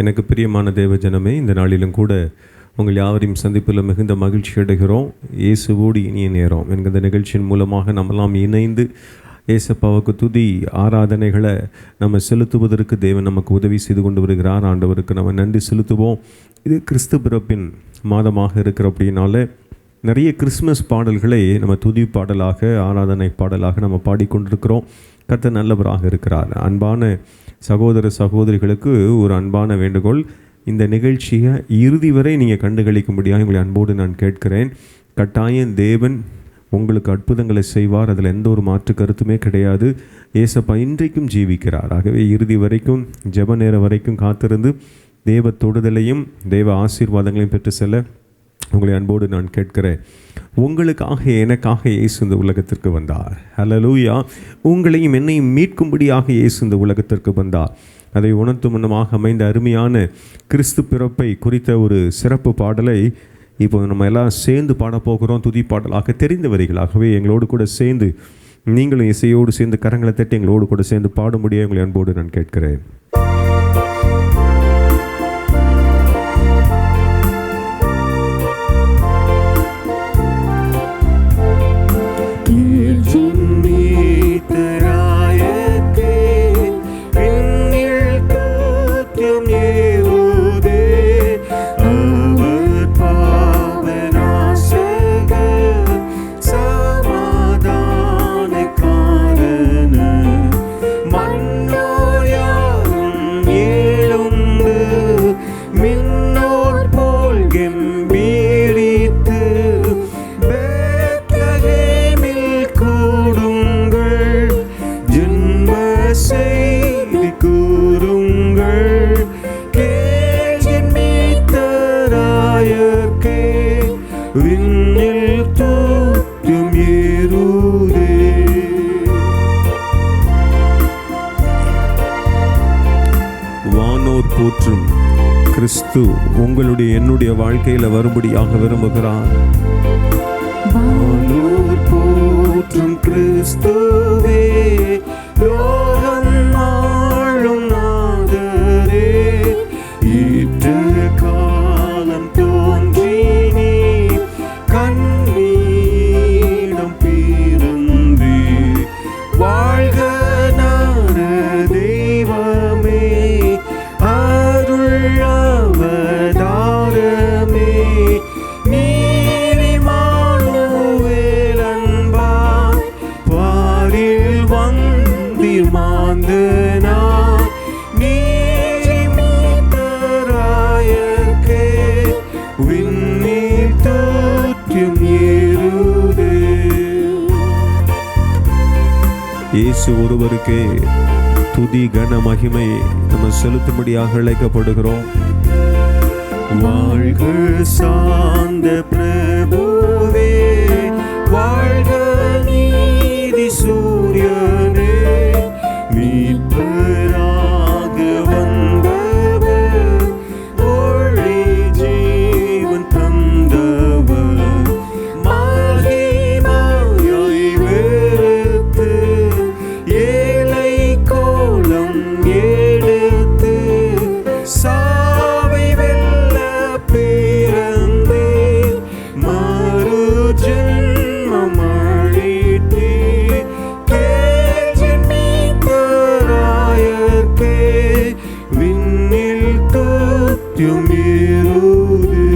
எனக்கு பிரியமான தேவ ஜனமே, இந்த நாளிலும் கூட உங்கள் யாவரையும் சந்திப்பில் மிகுந்த மகிழ்ச்சி அடைகிறோம். இயேசுவோடு இனிய நேரம் என்கிற நிகழ்ச்சியின் மூலமாக நம்மெல்லாம் இணைந்து ஏசப்பாவுக்கு துதி ஆராதனைகளை நம்ம செலுத்துவதற்கு தேவன் நமக்கு உதவி செய்து கொண்டு வருகிறார். ஆண்டவருக்கு நம்ம நன்றி செலுத்துவோம். இது கிறிஸ்து பிறப்பின் மாதமாக இருக்கிற அப்படின்னால நிறைய கிறிஸ்மஸ் பாடல்களை நம்ம துதி பாடலாக, ஆராதனை பாடலாக நம்ம பாடிக்கொண்டிருக்கிறோம். கர்த்தர் நல்லவராக இருக்கிறார். அன்பான சகோதர சகோதரிகளுக்கு ஒரு அன்பான வேண்டுகோள், இந்த நிகழ்ச்சியை இறுதி வரை நீங்கள் கண்டுகளிக்கும்படியாக உங்களை அன்போடு நான் கேட்கிறேன். கட்டாயம் தேவன் உங்களுக்கு அற்புதங்களை செய்வார், அதில் எந்த ஒரு மாற்று கருத்துமே கிடையாது. ஏசப்பா இன்றைக்கும் ஜீவிக்கிறார். ஆகவே இறுதி வரைக்கும், ஜெப நேரம் வரைக்கும் காத்திருந்து தேவ தொடுதலையும் தேவ ஆசீர்வாதங்களையும் பெற்று செல்ல உங்களை அன்போடு நான் கேட்கிறேன். உங்களுக்காக எனக்காக இயேசு இந்த உலகத்திற்கு வந்தார். ஹல்லேலூயா. உங்களையும் என்னையும் மீட்கும்படியாக இயேசு இந்த உலகத்திற்கு வந்தார். அதை உணர்த்தும் வண்ணமாக அமைந்த அருமையான கிறிஸ்து பிறப்பை குறித்த ஒரு சிறப்பு பாடலை இப்போ நம்ம எல்லாம் சேர்ந்து பாடப்போகிறோம். துதி பாடலாக தெரிந்த வரிகளாகவே எங்களோடு கூட சேர்ந்து நீங்களும் இசையோடு சேர்ந்து கரங்களை தட்டி எங்களோடு கூட சேர்ந்து பாட முடிய உங்களை அன்போடு நான் கேட்கிறேன். போற்றும் கிறிஸ்து உங்களுடைய என்னுடைய வாழ்க்கையில வரும்படியாக விரும்புகிறார். வானோர் போற்றும் கிறிஸ்துவே, லோகம் ஆளும் நாதரே, ஈற்று காலம் தோன்றி நீ கண்ணீடம் பிறந்தே, வாழ்க நார தெய்வமே, அவதாரமே, நீரிமானுவேலன்பாய் பாரில் வந்தீர் மாந்தனா, நீரி மீட்டராயர்க்கே விண்ணீர் தோற்றும் ஏறுதே. இயேசு ஒருவருக்கே துதி கன மகிமை நம்ம செலுத்தும்படியாக அழைக்கப்படுகிறோம். வாழ்க சாந்த பிரபுவே, வாழ்க நீதி சூரியனே, மீட்பராக வந்தவர், ஒளி ஜீவன் தந்தவர், மகிமையை வெறுத்து ஏழை கோலம் எடுத்து சாவை வெல்ல பிறந்தே, மறு ஜென்மம் அளித்தே, கேள்வி மீட்பராயர்க்கே விண்ணில் தோற்றும் ஏறுதே.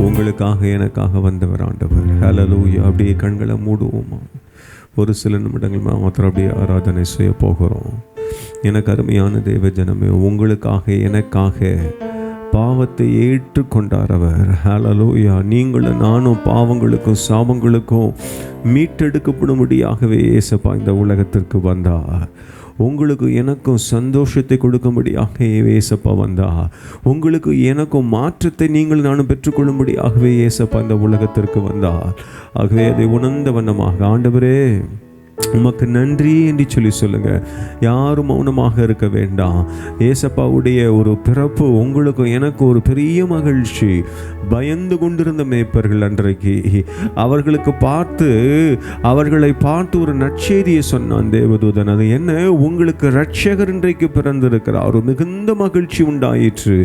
உங்களுக்காக எனக்காக வந்தவர் ஆண்டவர். ஹல்லேலூயா. அப்படியே கண்களை மூடுவோமா? ஒரு சில நிமிடங்கள் மாத்திரம் அப்படியே ஆராதனை செய்ய போகிறோம். எனக்கு அருமையான தேவ ஜனமே, உங்களுக்காக எனக்காக பாவத்தை ஏற்றுக்கொண்டார் அவர். ஹல்லேலூயா. நீங்களும் நானும் பாவங்களுக்கும் சாபங்களுக்கும் மீட்டெடுக்கப்படும்படியாகவே ஏசப்பா இந்த உலகத்திற்கு வந்தார். உங்களுக்கு எனக்கும் சந்தோஷத்தை கொடுக்கும்படியாக ஏசப்பா வந்தா, உங்களுக்கு எனக்கும் மாற்றத்தை நீங்கள் நானும் பெற்றுக்கொள்ளும்படியாகவே ஏசப்பா இந்த உலகத்திற்கு வந்தார். ஆகவே அதை உணர்ந்த வண்ணமாக, ஆண்டவரே உமக்கு நன்றி என்று சொல்லி சொல்லுங்க. யாரும் மௌனமாக இருக்க வேண்டாம். ஏசப்பாவுடைய ஒரு பிறப்பு உங்களுக்கு எனக்கு ஒரு பெரிய மகிழ்ச்சி. பயந்து கொண்டிருந்த மேய்ப்பர்கள் அன்றைக்கு அவர்களை பார்த்து ஒரு நற்செய்தியை சொன்னான் தேவதூதன். அது என்ன? உங்களுக்கு இரட்சகர் இன்றைக்கு பிறந்திருக்கிறார். ஒரு மிகுந்த மகிழ்ச்சி உண்டாயிற்று.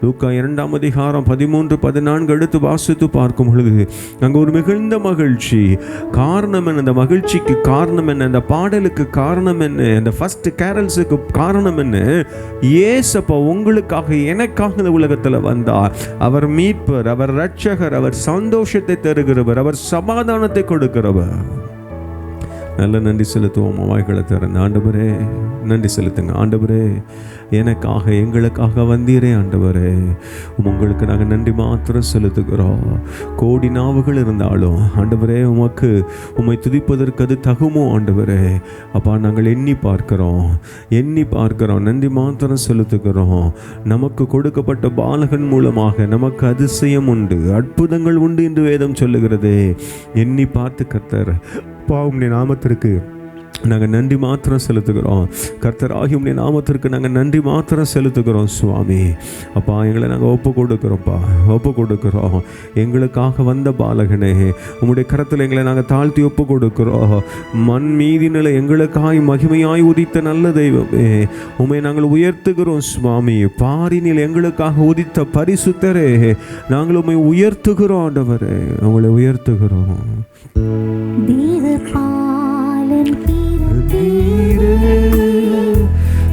லூக்கா 2ஆம் அதிகாரம் 13-14 எடுத்து வாசித்து பார்க்கும் பொழுது அங்கே ஒரு மிகுந்த மகிழ்ச்சி. காரணம் என்ன? அந்த மகிழ்ச்சிக்கு காரணம் என்ன? அந்த பாடலுக்கு காரணம் என்ன? அந்த ஃபர்ஸ்ட் கேரல்ஸுக்கு காரணம் என்ன? இயேசப்பா உங்களுக்காக எனக்காக இந்த உலகத்தில் வந்தார். அவர் மீட்பர், அவர் இரட்சகர், அவர் சந்தோஷத்தை தருகிறவர், அவர் சமாதானத்தை கொடுக்கிறவர். நல்ல நன்றி செலுத்துவோம். வாய்களை திறந்து ஆண்டவரே நன்றி செலுத்துங்க. ஆண்டவரே எனக்காக எங்களுக்காக வந்தீரே. ஆண்டவரே உங்களுக்கு நாங்கள் நன்றி மாத்திரம் செலுத்துகிறோம். கோடி நாவுகள் இருந்தாலும் ஆண்டவரே உம்மை துதிப்பதற்கு அது தகுமோ? ஆண்டவரே அப்பா நாங்கள் எண்ணி பார்க்கிறோம். நன்றி மாத்திரம் செலுத்துகிறோம். நமக்கு கொடுக்கப்பட்ட பாலகன் மூலமாக நமக்கு அதிசயம் உண்டு, அற்புதங்கள் உண்டு என்று வேதம் சொல்லுகிறது. எண்ணி பார்த்து கர்த்தர் உம்முடைய நாமத்திற்கு நாங்கள் நன்றி மாத்திரம் செலுத்துகிறோம். கர்த்தர் ஆகிய உம்முடைய நாமத்திற்கு நாங்கள் நன்றி மாத்திரம் செலுத்துகிறோம் சுவாமி. அப்பா எங்களை நாங்கள் ஒப்பு கொடுக்கிறோம். எங்களுக்காக வந்த பாலகனே உம்முடைய கரத்தில் எங்களை நாங்கள் தாழ்த்தி ஒப்பு கொடுக்கிறோம். மண் மீதினில் எங்களுக்காய் மகிமையாய் உதித்த நல்ல தெய்வமே உம்மை நாங்கள் உயர்த்துகிறோம் சுவாமி. பாரினில் எங்களுக்காக உதித்த பரிசுத்தரே நாங்கள் உம்மை உயர்த்துகிறோம். ஆண்டவரே உங்களை உயர்த்துகிறோம்.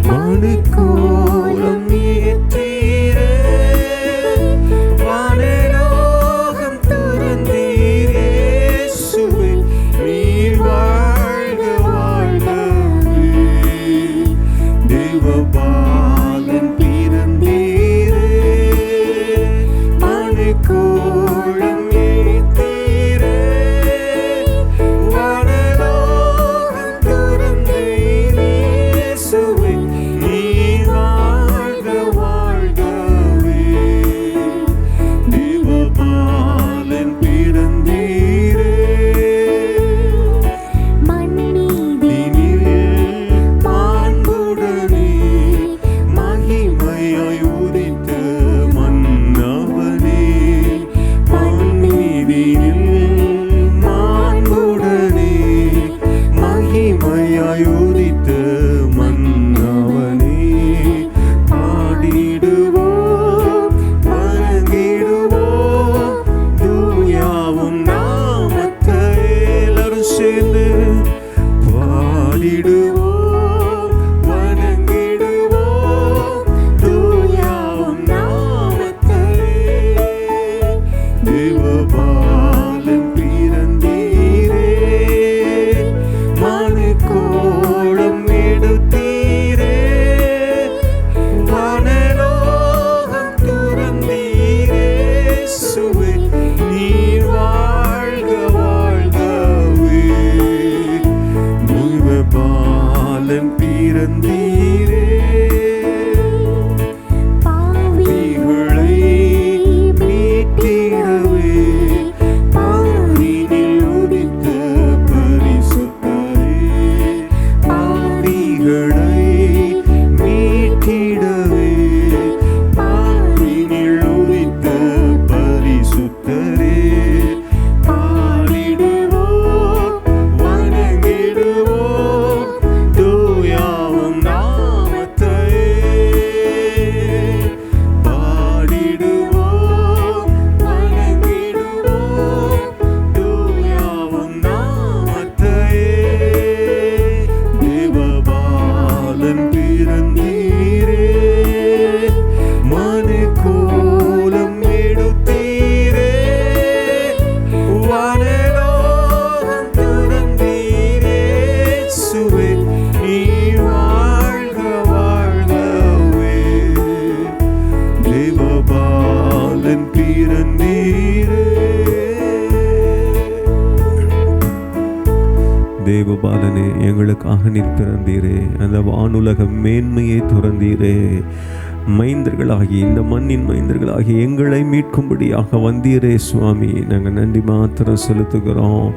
மணிக்கோலம் ஏற்றீரே, வானலோகம் துறந்தீரே, இயேசுவே நீர் வாழ்க வாழ்கவே. தேவபாலன் பிறந்தீரே, மணிக்கோலம் தேவபாலனே எங்களுக்காக நீர் பிறந்தீரே. அந்த வானுலக மேன்மையை துறந்தீரே. மைந்தர்களாகி இந்த மண்ணின் மைந்தர்களாகி எங்களை மீட்கும்படியாக வந்தீரே சுவாமி. நாங்கள் நன்றி மாத்திரம் செலுத்துகிறோம்,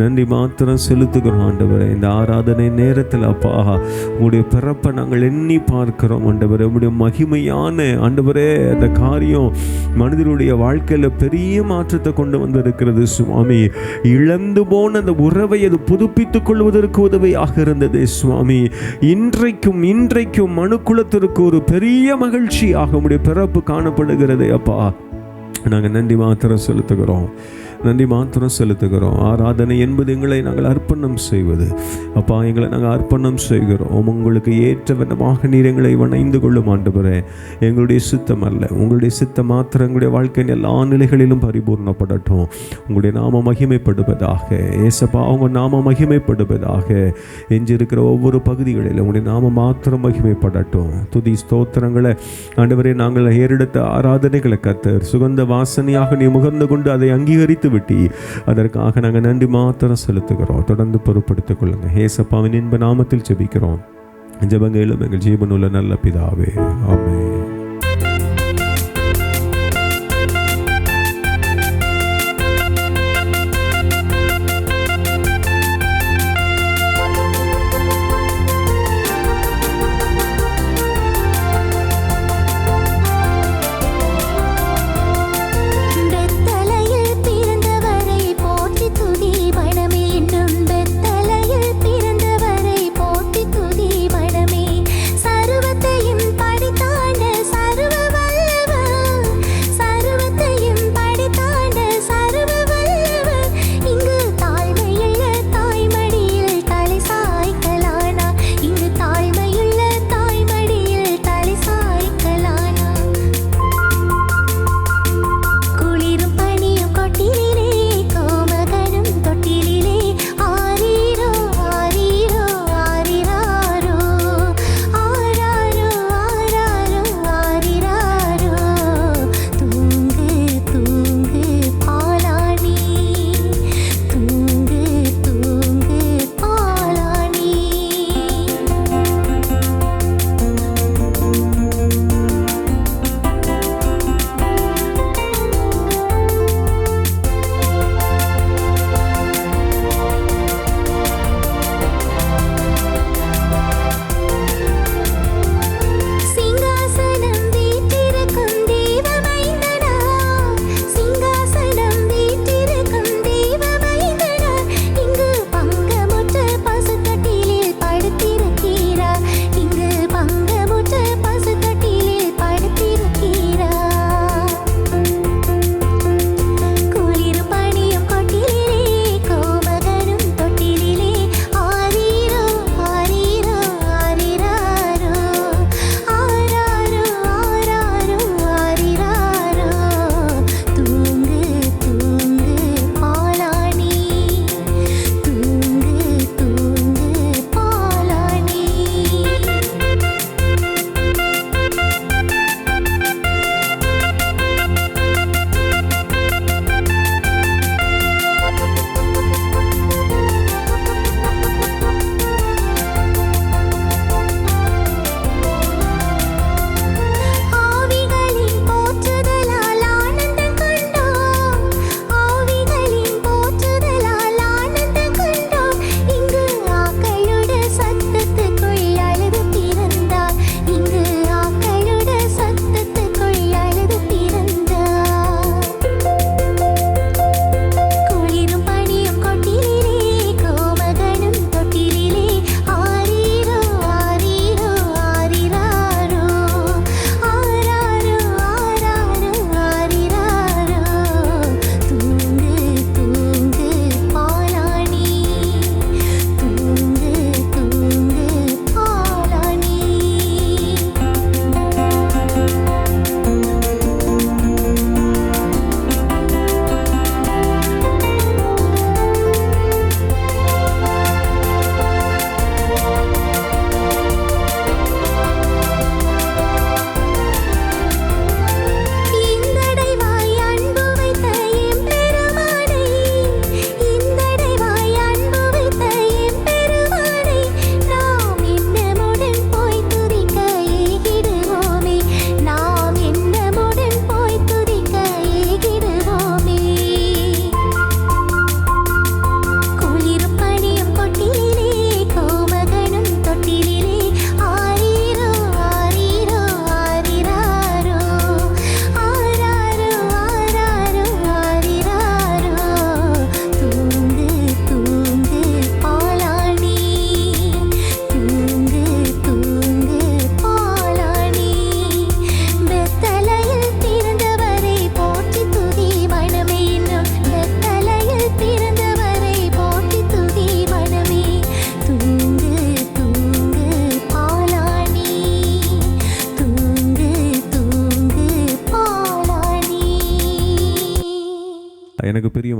நன்றி மாத்திரம் செலுத்துகிறோம் ஆண்டவரே. இந்த ஆராதனை நேரத்தில் அப்பா உங்களுடைய பிறப்பை நாங்கள் எண்ணி பார்க்கிறோம் ஆண்டவரே. உங்களுடைய மகிமையான ஆண்டவரே அந்த காரியம் மனிதனுடைய வாழ்க்கையில் பெரிய மாற்றத்தை கொண்டு வந்திருக்கிறது சுவாமி. இழந்து போன அந்த உறவை அது புதுப்பித்துக் கொள்வதற்கு உதவியாக இருந்தது சுவாமி. இன்றைக்கும் மனுக்குலத்திற்கு ஒரு பெரிய மகிழ்ச்சியாக உடைய பிறப்பு காணப்படுகிறது அப்பா. நாங்கள் நன்றி மாத்திரம் செலுத்துகிறோம், நன்றி மாத்திரம் செலுத்துகிறோம். ஆராதனை என்பது எங்களை நாங்கள் அர்ப்பணம் செய்வது அப்பா. எங்களை நாங்கள் அர்ப்பணம் செய்கிறோம். உங்களுக்கு ஏற்ற விதமாக நீர் எங்களை வணைந்து கொள்ளும் ஆண்டவரே. எங்களுடைய சித்தம் அல்ல, உங்களுடைய சித்தம் மாத்திரம் எங்களுடைய வாழ்க்கையின் எல்லா நிலைகளிலும் பரிபூர்ணப்படட்டும். உங்களுடைய நாம மகிமைப்படுவதாக ஏசப்பா, உங்கள் நாம மகிமைப்படுவதாக. எஞ்சிருக்கிற ஒவ்வொரு பகுதிகளிலும் உங்களுடைய நாம மாத்திரம் மகிமைப்படட்டும். துதி ஸ்தோத்திரங்களை ஆண்டவரே நாங்கள் ஏறெடுத்த ஆராதனைகளை கர்த்தர் சுகந்த வாசனையாக நீ முகர்ந்து கொண்டு அதை அங்கீகரித்து விட்டி அதற்காக நாங்கள் நன்றி மாத்திரம் செலுத்துகிறோம். தொடர்ந்து பொறுப்படுத்திக் கொள்ளுங்க. ஏசப்பாவின் இன்ப நாமத்தில் ஜெபிக்கிறோம். ஜெபங்களும் எங்கள் ஜீவனுள்ள நல்ல பிதாவே, ஆமென். சர்வத்தையும் படித்தார்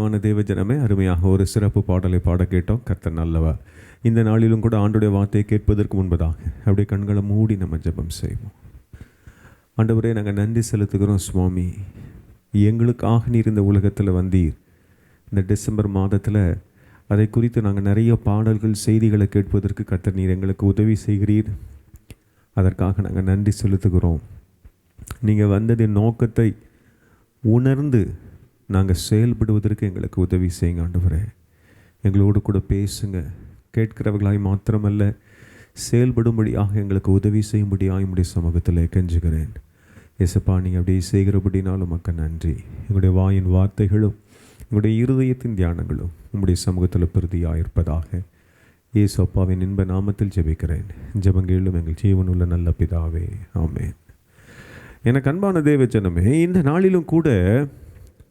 பிரியமான தேவ ஜனமே, அருமையாக ஒரு சிறப்பு பாடலை பாட கேட்டோம். கர்த்தர் நல்லவர். இந்த நாளிலும் கூட ஆண்டுடைய வார்த்தையை கேட்பதற்கு முன்பதாக அப்படியே கண்களை மூடி நம்ம ஜெபம் செய்வோம். ஆண்டவரே, நாங்கள் நன்றி செலுத்துகிறோம் சுவாமி. எங்களுக்காக நீர் இந்த உலகத்தில் வந்தீர். இந்த டிசம்பர் மாதத்தில் அதை குறித்து நாங்கள் நிறைய பாடல்கள், செய்திகளை கேட்பதற்கு கர்த்தர் நீர் எங்களுக்கு உதவி செய்கிறீர். அதற்காக நாங்கள் நன்றி செலுத்துகிறோம். நீங்கள் வந்ததின் நோக்கத்தை உணர்ந்து நாங்கள் செயல்படுவதற்கு எங்களுக்கு உதவி செய்யுங்க ஆண்டவரே. எங்களோடு கூட பேசுங்க. கேட்கிறவர்களாய் மாத்திரமல்ல, செயல்படும்படியாக எங்களுக்கு உதவி செய்யும்படியாக என்னுடைய சமூகத்தில் கெஞ்சுகிறேன். இயேசப்பா, நீங்கள் அப்படியே செய்கிறபடினாலும் மக்கள் நன்றி. எங்களுடைய வாயின் வார்த்தைகளும் எங்களுடைய இருதயத்தின் தியானங்களும் உங்களுடைய சமூகத்தில் பிரதியாக இருப்பதாக இயேசு அப்பாவின் இன்ப நாமத்தில் ஜெபிக்கிறேன். ஜெபங்களும் எங்கள் ஜீவனுள்ள நல்ல பிதாவே, ஆமென். எனக்கு அன்பான தேவ ஜனமே, இந்த நாளிலும் கூட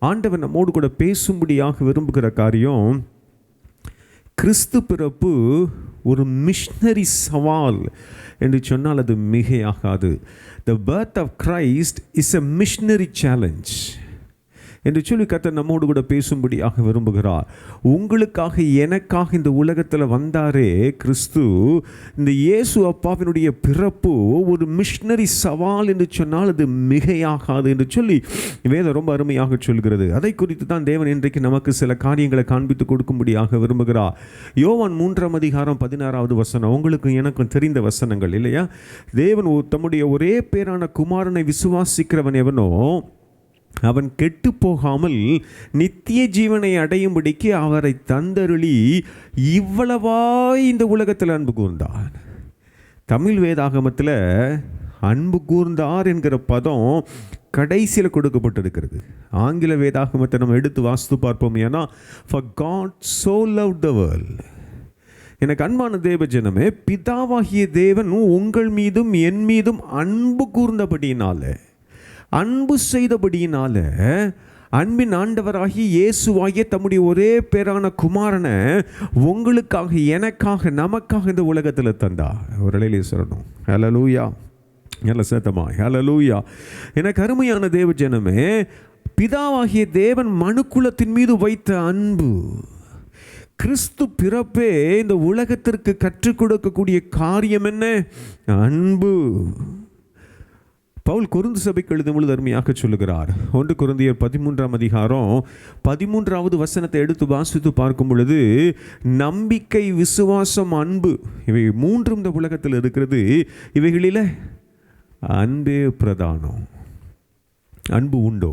ஆண்டவர் நம்மோடு கூட பேசும்படியாக விரும்புகிற காரியம், கிறிஸ்து பிறப்பு ஒரு மிஷனரி சவால் என்று சொன்னால் அது மிகையாகாது. The birth of Christ is a missionary challenge என்று சொல்லி கர்த்தர் நம்மோடு கூட பேசும்படியாக விரும்புகிறார். உங்களுக்காக எனக்காக இந்த உலகத்தில் வந்தாரே கிறிஸ்து. இந்த இயேசு அப்பாவினுடைய பிறப்பு ஒரு மிஷனரி சவால் என்று சொன்னால் அது மிகையாகாது என்று சொல்லி வேதம் ரொம்ப அருமையாக சொல்கிறது. அதை குறித்து தான் தேவன் இன்றைக்கு நமக்கு சில காரியங்களை காண்பித்து கொடுக்கும்படியாக விரும்புகிறார். யோவான் 3:16 வசனம் உங்களுக்கு எனக்கும் தெரிந்த வசனங்கள் இல்லையா? தேவன் தம்முடைய ஒரே பேரான குமாரனை விசுவாசிக்கிறவன் எவனோ அவன் கெட்டு போகாமல் நித்திய ஜீவனை அடையும்படிக்கு அவரை தந்தருளி இவ்வளவாய் இந்த உலகத்தில் அன்பு கூர்ந்தார். தமிழ் வேதாகமத்தில் அன்பு கூர்ந்தார் என்கிற பதம் கடைசியில் கொடுக்கப்பட்டிருக்கிறது. ஆங்கில வேதாகமத்தை நம்ம எடுத்து வாசித்து பார்ப்போம். ஏன்னா for God so loved the world. எனக்கு அன்பான தேவ ஜனமே, பிதாவாகிய தேவன் உங்கள் மீதும் என் மீதும் அன்பு கூர்ந்தபடியினால, அன்பு செய்தபடியினால, அன்பின் ஆண்டவராகி இயேசுவாகிய தம்முடைய ஒரே பேரான குமாரனை உங்களுக்காக எனக்காக நமக்காக இந்த உலகத்தில் தந்தா. ஒரு நிலையிலே சொல்லணும் ஹல்லேலூயா. நல்ல சத்தமா ஹல்லேலூயா. எனக்கு அருமையான தேவ ஜனமே, பிதாவாகிய தேவன் மனுக்குலத்தின் மீது வைத்த அன்பு, கிறிஸ்து பிறப்பே இந்த உலகத்திற்கு கற்றுக் கொடுக்கக்கூடிய காரியம் என்ன? அன்பு. பவுல் கொரிந்து சபைக்கு எழுதும் பொழுது அருமையாக சொல்லுகிறார். 1 கொரிந்தியர் 13வது வசனத்தை எடுத்து வாசித்து பார்க்கும் பொழுது, நம்பிக்கை, விசுவாசம், அன்பு, இவை மூன்றும் இந்த உலகத்தில் இருக்கிறது. இவைகளில் அன்பே பிரதானம். அன்பு உண்டோ?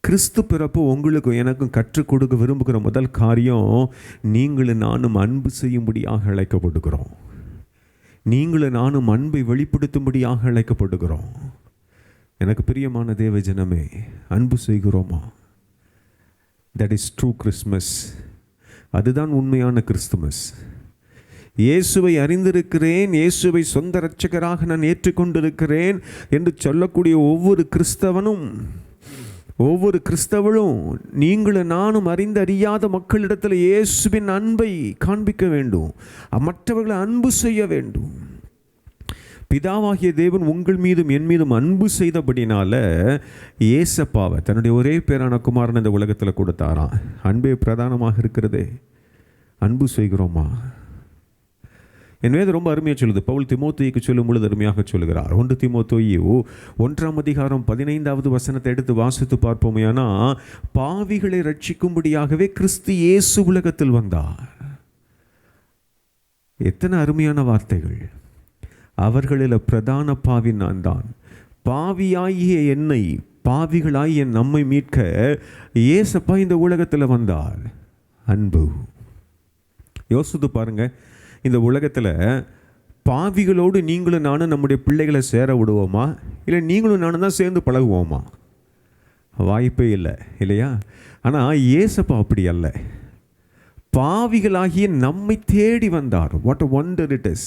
கிறிஸ்து பிறப்பு உங்களுக்கு எனக்கும் கற்றுக் கொடுக்க விரும்புகிற முதல் காரியம், நீங்களும் நானும் அன்பு செய்யும்படியாக அழைக்கப்படுகிறோம். நீங்களும் நானும் அன்பை வெளிப்படுத்தும்படியாக அழைக்கப்படுகிறோம். எனக்கு பிரியமான தேவ ஜனமே, அன்பு செய்கிறோமா? That is true Christmas. அதுதான் உண்மையான கிறிஸ்துமஸ். இயேசுவை அறிந்திருக்கிறேன், இயேசுவை சொந்த இரட்சகராக நான் ஏற்றுக்கொண்டிருக்கிறேன் என்று சொல்லக்கூடிய ஒவ்வொரு கிறிஸ்தவனும், ஒவ்வொரு கிறிஸ்தவளும், நீங்களும் நானும் அறியாத மக்களிடத்தில் இயேசுவின் அன்பை காண்பிக்க வேண்டும். மற்றவர்களை அன்பு செய்ய வேண்டும். பிதாவாகிய தேவன் உங்கள் மீதும் என் மீதும் அன்பு செய்தபடினால இயேசப்பாவை தன்னுடைய ஒரே பேரான குமாரன் இந்த உலகத்தில் கொடுத்தாராம். அன்பே பிரதானமாக இருக்கிறதே. அன்பு செய்கிறோமா? என் வேதம் ரொம்ப அருமையாக சொல்லுது. பவுல் தீமோத்தேயுக்கு சொல்லும் பொழுது அருமையாக சொல்லுகிறார். 1 தீமோத்தேயு 1:15 வசனத்தை எடுத்து வாசித்து பார்ப்போம். ஏன்னா பாவிகளை ரட்சிக்கும்படியாகவே கிறிஸ்து இயேசு உலகத்தில் வந்தார். எத்தனை அருமையான வார்த்தைகள்! அவர்களில் பிரதான பாவி நான் தான். பாவியாகிய என்னை, பாவிகளாகிய நம்மை மீட்க இயேசப்பா இந்த உலகத்தில் வந்தார். அன்பு. யோசித்து பாருங்க, இந்த உலகத்தில் பாவிகளோடு நீங்களும் நானும் நம்முடைய பிள்ளைகளை சேர விடுவோமா? இல்லை நீங்களும் நானும் தான் சேர்ந்து பழகுவோமா? வாய்ப்பே இல்லை இல்லையா? ஆனால் இயேசப்பா அப்படி அல்ல. பாவிகளாகிய நம்மை தேடி வந்தார். What a wonder it is.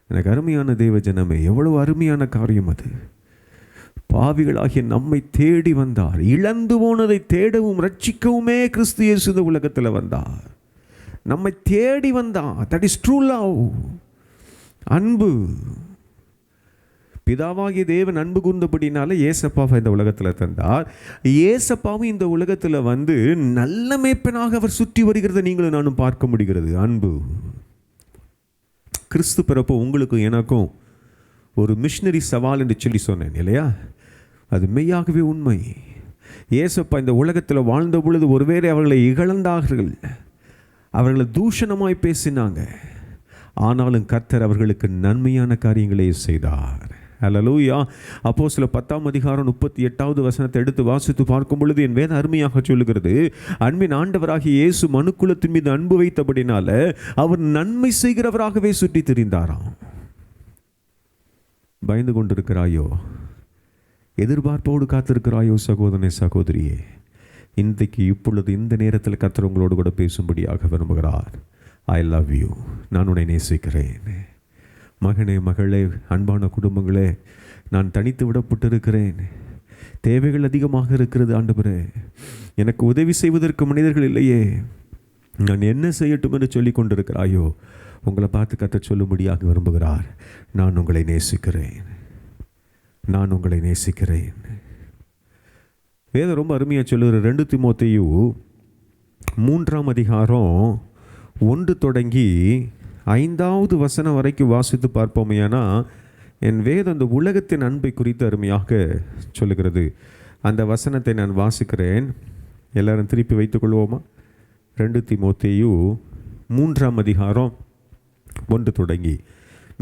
எனக்கு அருமையான தேவ ஜனமே, எவ்வளவு அருமையான காரியம் அது. பாவிகளாகிய நம்மை தேடி வந்தார். இழந்து போனதை தேடவும் ரட்சிக்கவுமே கிறிஸ்து இயேசு இந்த உலகத்தில் வந்தார். நம்மை தேடி வந்தார். That is true love. அன்பு. பிதாவாகிய தேவன் அன்பு கூர்ந்தபடினால ஏசப்பாவை இந்த உலகத்தில் தந்தார். ஏசப்பாவும் இந்த உலகத்தில் வந்து நல்ல மேய்ப்பனாக அவர் சுற்றி வருகிறத நீங்களும் நானும் பார்க்க முடிகிறது. அன்பு. கிறிஸ்து பிறப்போ உங்களுக்கும் எனக்கும் ஒரு மிஷினரி சவால் என்று சொல்லி சொன்னேன் இல்லையா? அது மெய்யாகவே உண்மை. ஏசப்பா இந்த உலகத்தில் வாழ்ந்த பொழுது ஒருவேளை அவர்களை இகழ்ந்தார்கள், அவர்களை தூஷணமாய் பேசினாங்க. ஆனாலும் கர்த்தர் அவர்களுக்கு நன்மையான காரியங்களை செய்தார். அல்லேலூயா. அப்போஸ்தலர் 10:38 எடுத்து வாசித்து பார்க்கும் பொழுது என் வேதம் அருமையாக சொல்லுகிறது, அன்பின் ஆண்டவராகிய இயேசு மனுக்குலத்தின் மீது அன்பு வைத்தபடினால அவர் நன்மை செய்கிறவராகவே சுற்றி திரிந்தாராம். பயந்து கொண்டிருக்கிறாயோ? எதிர்பார்ப்போடு காத்திருக்கிறாயோ சகோதரனே, சகோதரியே? இன்றைக்கு இப்பொழுது இந்த நேரத்தில் கர்த்தர் உங்களோடு கூட பேசும்படியாக விரும்புகிறார். I love you. நான் உன்னை நேசிக்கிறேன். மகனே, மகளே, அன்பான குடும்பங்களே, நான் தனித்து விடப்பட்டிருக்கிறேன். தேவைகள் அதிகமாக இருக்கிறது. ஆண்டவரே, எனக்கு உதவி செய்வதற்கு மனிதர்கள் இல்லையே, நான் என்ன செய்யட்டும் என்று சொல்லி கொண்டிருக்கிறாயோ? உங்களை பார்த்து கர்த்தர் சொல்லும்படியாக விரும்புகிறார். நான் உங்களை நேசிக்கிறேன், நான் உங்களை நேசிக்கிறேன். வேதம் ரொம்ப அருமையாக சொல்லுகிற 2 தீமோத்தேயு 3:1 தொடங்கி 5 வரைக்கும் வாசித்து பார்ப்போமையானா, என் வேதம் அந்த உலகத்தின் அன்பை குறித்து அருமையாக சொல்லுகிறது. அந்த வசனத்தை நான் வாசிக்கிறேன். எல்லாரும் திருப்பி வைத்துக்கொள்வோமா? 2 தீமோத்தேயு 3:1 தொடங்கி,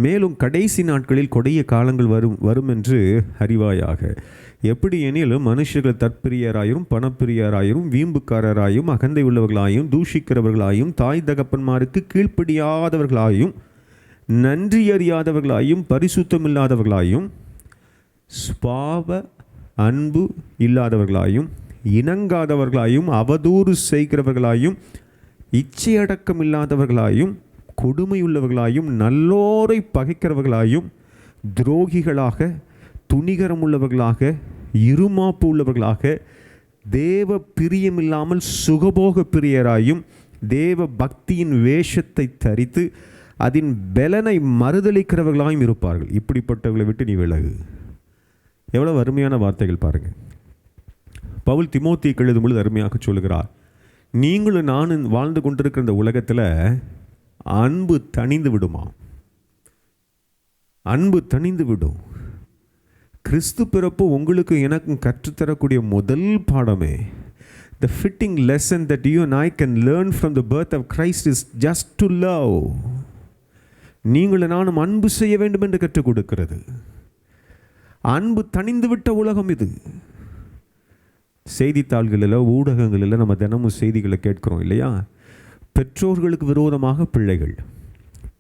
மேலும் கடைசி நாட்களில் கொடிய காலங்கள் வரும் என்று அறிவாயாக. எப்படி எனிலும் மனுஷர்கள் தற்பிரியராயும் பணப்பிரியராயும் வீம்புக்காரராயும் அகந்தை உள்ளவர்களாயும் தூஷிக்கிறவர்களாயும் தாய் தகப்பன்மாருக்கு கீழ்ப்படியாதவர்களாயும் நன்றி அறியாதவர்களாயும் பரிசுத்தமில்லாதவர்களாயும் சுபாவ அன்பு இல்லாதவர்களாயும் இணங்காதவர்களாயும் அவதூறு செய்கிறவர்களாயும் இச்சையடக்கம் இல்லாதவர்களாயும் கொடுமையுள்ளவர்களாயும் நல்லோரை பகைக்கிறவர்களாயும் துரோகிகளாக துணிகரம் உள்ளவர்களாக இருமாப்பு உள்ளவர்களாக தேவ பிரியமில்லாமல் சுகபோக பிரியராயும் தேவ பக்தியின் வேஷத்தை தரித்து அதன் பலனை மறுதளிக்கிறவர்களாயும் இருப்பார்கள். இப்படிப்பட்டவர்களை விட்டு நீ விலகு. எவ்வளவு அருமையான வார்த்தைகள் பாருங்கள். பவுல் தீமோத்தேயுக்கு எழுதும் பொழுது அருமையாக சொல்லுகிறார், நீங்களும் நானும் வாழ்ந்து கொண்டிருக்கிற இந்த உலகத்தில் அன்பு தணிந்து விடுமா? அன்பு தணிந்து விடும். கிறிஸ்து பிறப்பு உங்களுக்கு எனக்கும் கற்றுத்தரக்கூடிய முதல் பாடமே, the fitting lesson that you and I can learn from the birth of Christ is just to love. நீங்களும் நானும் அன்பு செய்ய வேண்டும் என்று கற்றுக் கொடுக்கிறது. அன்பு தணிந்து விட்ட உலகம் இது. செய்தித்தாள்களில் ஊடகங்களில் நம்ம தினமும் செய்திகளை கேட்கிறோம் இல்லையா? பெற்றோர்களுக்கு விரோதமாக பிள்ளைகள்,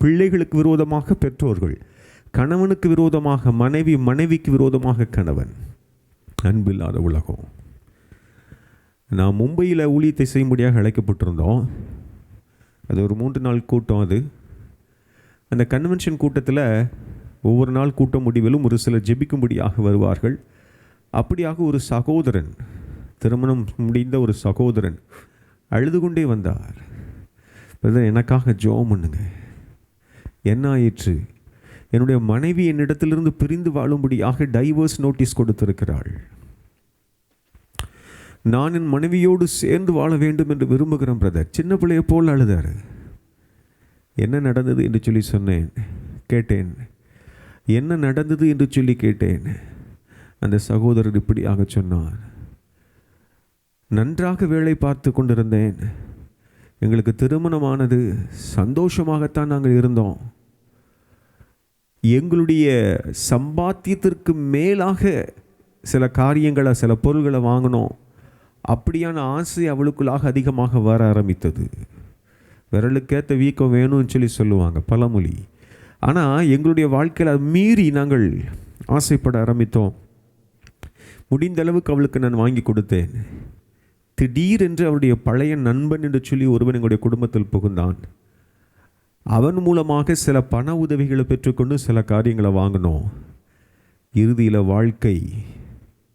பிள்ளைகளுக்கு விரோதமாக பெற்றோர்கள், கணவனுக்கு விரோதமாக மனைவி, மனைவிக்கு விரோதமாக கணவன். அன்பில்லாத உலகம். நான் மும்பையில் ஊழியத்தை செய்யும்படியாக அழைக்கப்பட்டிருந்தோம். அது ஒரு 3 நாள் கூட்டம். அந்த கன்வென்ஷன் கூட்டத்தில் ஒவ்வொரு நாள் கூட்ட முடிவிலும் ஒரு சிலர் ஜெபிக்கும்படியாக வருவார்கள். அப்படியாக ஒரு சகோதரன், திருமணம் முடிந்த ஒரு சகோதரன் அழுது கொண்டே வந்தார். எனக்காக ஜெபம் பண்ணுங்க, என்ன ஆயிற்று? என்னுடைய மனைவி என்னிடத்திலிருந்து பிரிந்து வாழும்படியாக டைவர்ஸ் நோட்டீஸ் கொடுத்திருக்கிறாள். நான் என் மனைவியோடு சேர்ந்து வாழ வேண்டும் என்று விரும்புகிறேன் பிரதர். சின்ன பிள்ளைய போல் அழுதார். என்ன நடந்தது என்று சொல்லி சொன்னேன், கேட்டேன். என்ன நடந்தது என்று சொல்லி கேட்டேன். அந்த சகோதரர் இப்படியாக சொன்னார், நன்றாக வேலை பார்த்து கொண்டிருந்தேன், எங்களுக்கு திருமணமானது, சந்தோஷமாகத்தான் நாங்கள் இருந்தோம். எங்களுடைய சம்பாத்தியத்திற்கு மேலாக சில காரியங்களை, சில பொருள்களை வாங்கினோம். அப்படியான ஆசை அவளுக்குள்ளாக அதிகமாக வர ஆரம்பித்தது. விரலுக்கேற்ற வீக்கம் வேணும்னு சொல்லி சொல்லுவாங்க பழமொழி. ஆனால் எங்களுடைய வாழ்க்கையில் மீறி நாங்கள் ஆசைப்பட ஆரம்பித்தோம். முடிந்த அளவுக்கு அவளுக்கு நான் வாங்கி கொடுத்தேன். திடீரென்று அவருடைய பழைய நண்பன் என்று சொல்லி ஒருவன் எங்களுடைய குடும்பத்தில் புகுந்தான். அவன் மூலமாக சில பண உதவிகளை பெற்றுக்கொண்டு சில காரியங்களை வாங்கினோம். இறுதியில் வாழ்க்கை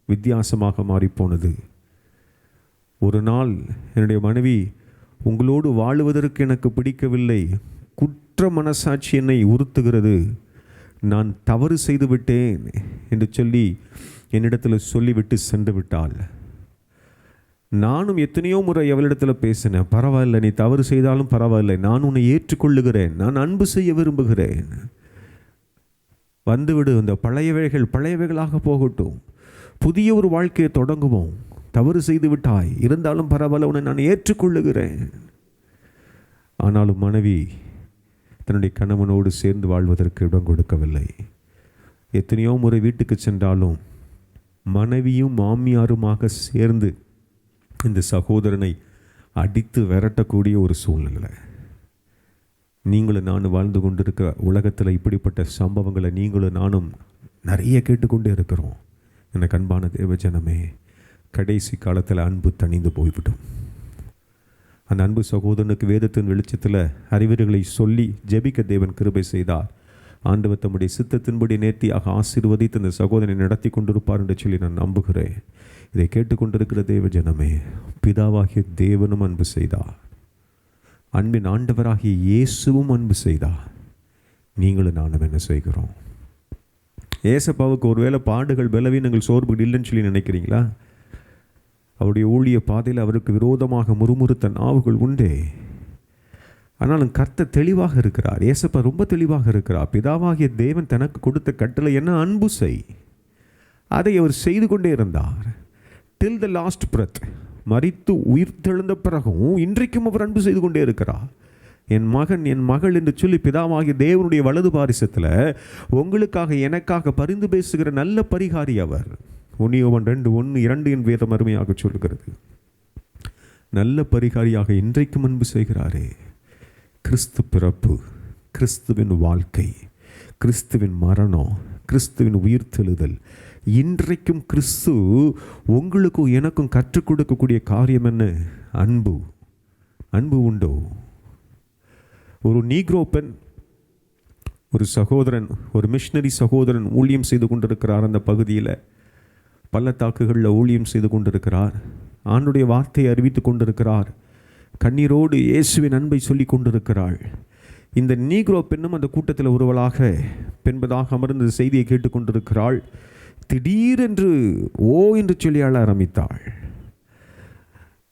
வித்தியாசமாக மாறிப்போனது. ஒரு நாள் என்னுடைய மனைவி, உங்களோடு வாழுவதற்கு எனக்கு பிடிக்கவில்லை, குற்ற மனசாட்சி என்னை உறுத்துகிறது, நான் தவறு செய்து விட்டேன் என்று சொல்லி என்னிடத்தில் சொல்லிவிட்டு சென்று விட்டாள். நானும் எத்தனையோ முறை அவளிடத்தில் பேசினேன். பரவாயில்லை, நீ தவறு செய்தாலும் பரவாயில்லை, நான் உன்னை ஏற்றுக்கொள்ளுகிறேன், நான் அன்பு செய்ய விரும்புகிறேன், வந்துவிடு, இந்த பழையவைகளாக போகட்டும், புதிய ஒரு வாழ்க்கையை தொடங்குவோம், தவறு செய்து விட்டாய், இருந்தாலும் பரவாயில்ல, உன்னை நான் ஏற்றுக்கொள்ளுகிறேன். ஆனாலும் மனைவி தன்னுடைய கணவனோடு சேர்ந்து வாழ்வதற்கு இடம் கொடுக்கவில்லை. எத்தனையோ முறை வீட்டுக்கு சென்றாலும் மனைவியும் மாமியாருமாக சேர்ந்து இந்த சகோதரனை அடித்து விரட்டக்கூடிய ஒரு சூழ்நிலை. நீங்களும் நானும் வாழ்ந்து கொண்டிருக்கிற உலகத்தில் இப்படிப்பட்ட சம்பவங்களை நீங்களும் நானும் நிறைய கேட்டுக்கொண்டே இருக்கிறோம். எனக்கு அன்பான தேவஜனமே, கடைசி காலத்தில் அன்பு தணிந்து போய்விடும். அந்த அன்பு சகோதரனுக்கு வேதத்தின் வெளிச்சத்தில் அறிவுரைகளை சொல்லி ஜெபிக்க தேவன் கிருபை செய்தார். ஆண்டவர் தம்முடைய சித்தத்தின்படி நேர்த்தியாக ஆசீர்வதித்து இந்த சகோதரனை நடத்தி கொண்டிருப்பார் என்று சொல்லி நான் நம்புகிறேன். இதை கேட்டுக்கொண்டிருக்கிற தேவ ஜனமே, பிதாவாகிய தேவனும் அன்பு செய்தார், அன்பின் ஆண்டவராகிய இயேசுவும் அன்பு செய்தார். நீங்களும் நானும் என்ன செய்கிறோம்? ஏசப்பாவுக்கு ஒருவேளை பாடுகள், பலவீனங்கள், சோர்வுகள் இல்லைன்னு சொல்லி நினைக்கிறீங்களா? அவருடைய ஊழிய பாதையில் அவருக்கு விரோதமாக முறுமுறுத்த நாவுகள் உண்டே. ஆனாலும் கர்த்தர் தெளிவாக இருக்கிறார். ஏசப்பா ரொம்ப தெளிவாக இருக்கிறார். பிதாவாகிய தேவன் தனக்கு கொடுத்த கட்டளை என்ன? அன்பு செய். அதை அவர் செய்து கொண்டே இருந்தார். டில் த லாஸ்ட் பிரெத், மரித்து உயிர்த்தெழுந்த பிறகும் இன்றைக்கும் அவர் அன்பு செய்து கொண்டே இருக்கிறார். என் மகன், என் மகள் என்று சொல்லி பிதாவாகிய தேவனுடைய வலது பாரிசத்தில் உங்களுக்காக எனக்காக பரிந்து பேசுகிற நல்ல பரிகாரி அவர். 1 என் வேதம் அருமையாக சொல்கிறது. நல்ல பரிகாரியாக இன்றைக்கும் அன்பு செய்கிறாரே. கிறிஸ்து பிறப்பு, கிறிஸ்துவின் வாழ்க்கை, கிறிஸ்துவின் மரணம், கிறிஸ்துவின் உயிர்த்தெழுதல், இன்றைக்கும் கிறிஸ்து உங்களுக்கும் எனக்கும் கற்றுக் கொடுக்கக்கூடிய காரியம் என்ன? அன்பு. அன்பு உண்டோ? ஒரு நீக்ரோ பெண், ஒரு சகோதரன், ஒரு மிஷனரி சகோதரன் ஊழியம் செய்து கொண்டிருக்கிறார். அந்த பகுதியில் பள்ளத்தாக்குகளில் ஊழியம் செய்து கொண்டிருக்கிறார். ஆண்டுடைய வார்த்தையை அறிவித்து கொண்டிருக்கிறார். கண்ணீரோடு இயேசுவின் அன்பை சொல்லி கொண்டிருக்கிறாள். இந்த நீக்ரோ பெண்ணும் அந்த கூட்டத்தில் ஒருவளாக பெண்பதாக அமர்ந்த செய்தியை கேட்டுக்கொண்டிருக்கிறாள். திடீரென்று ஓ என்று சொல்லி அழ ஆரம்பித்தாள்.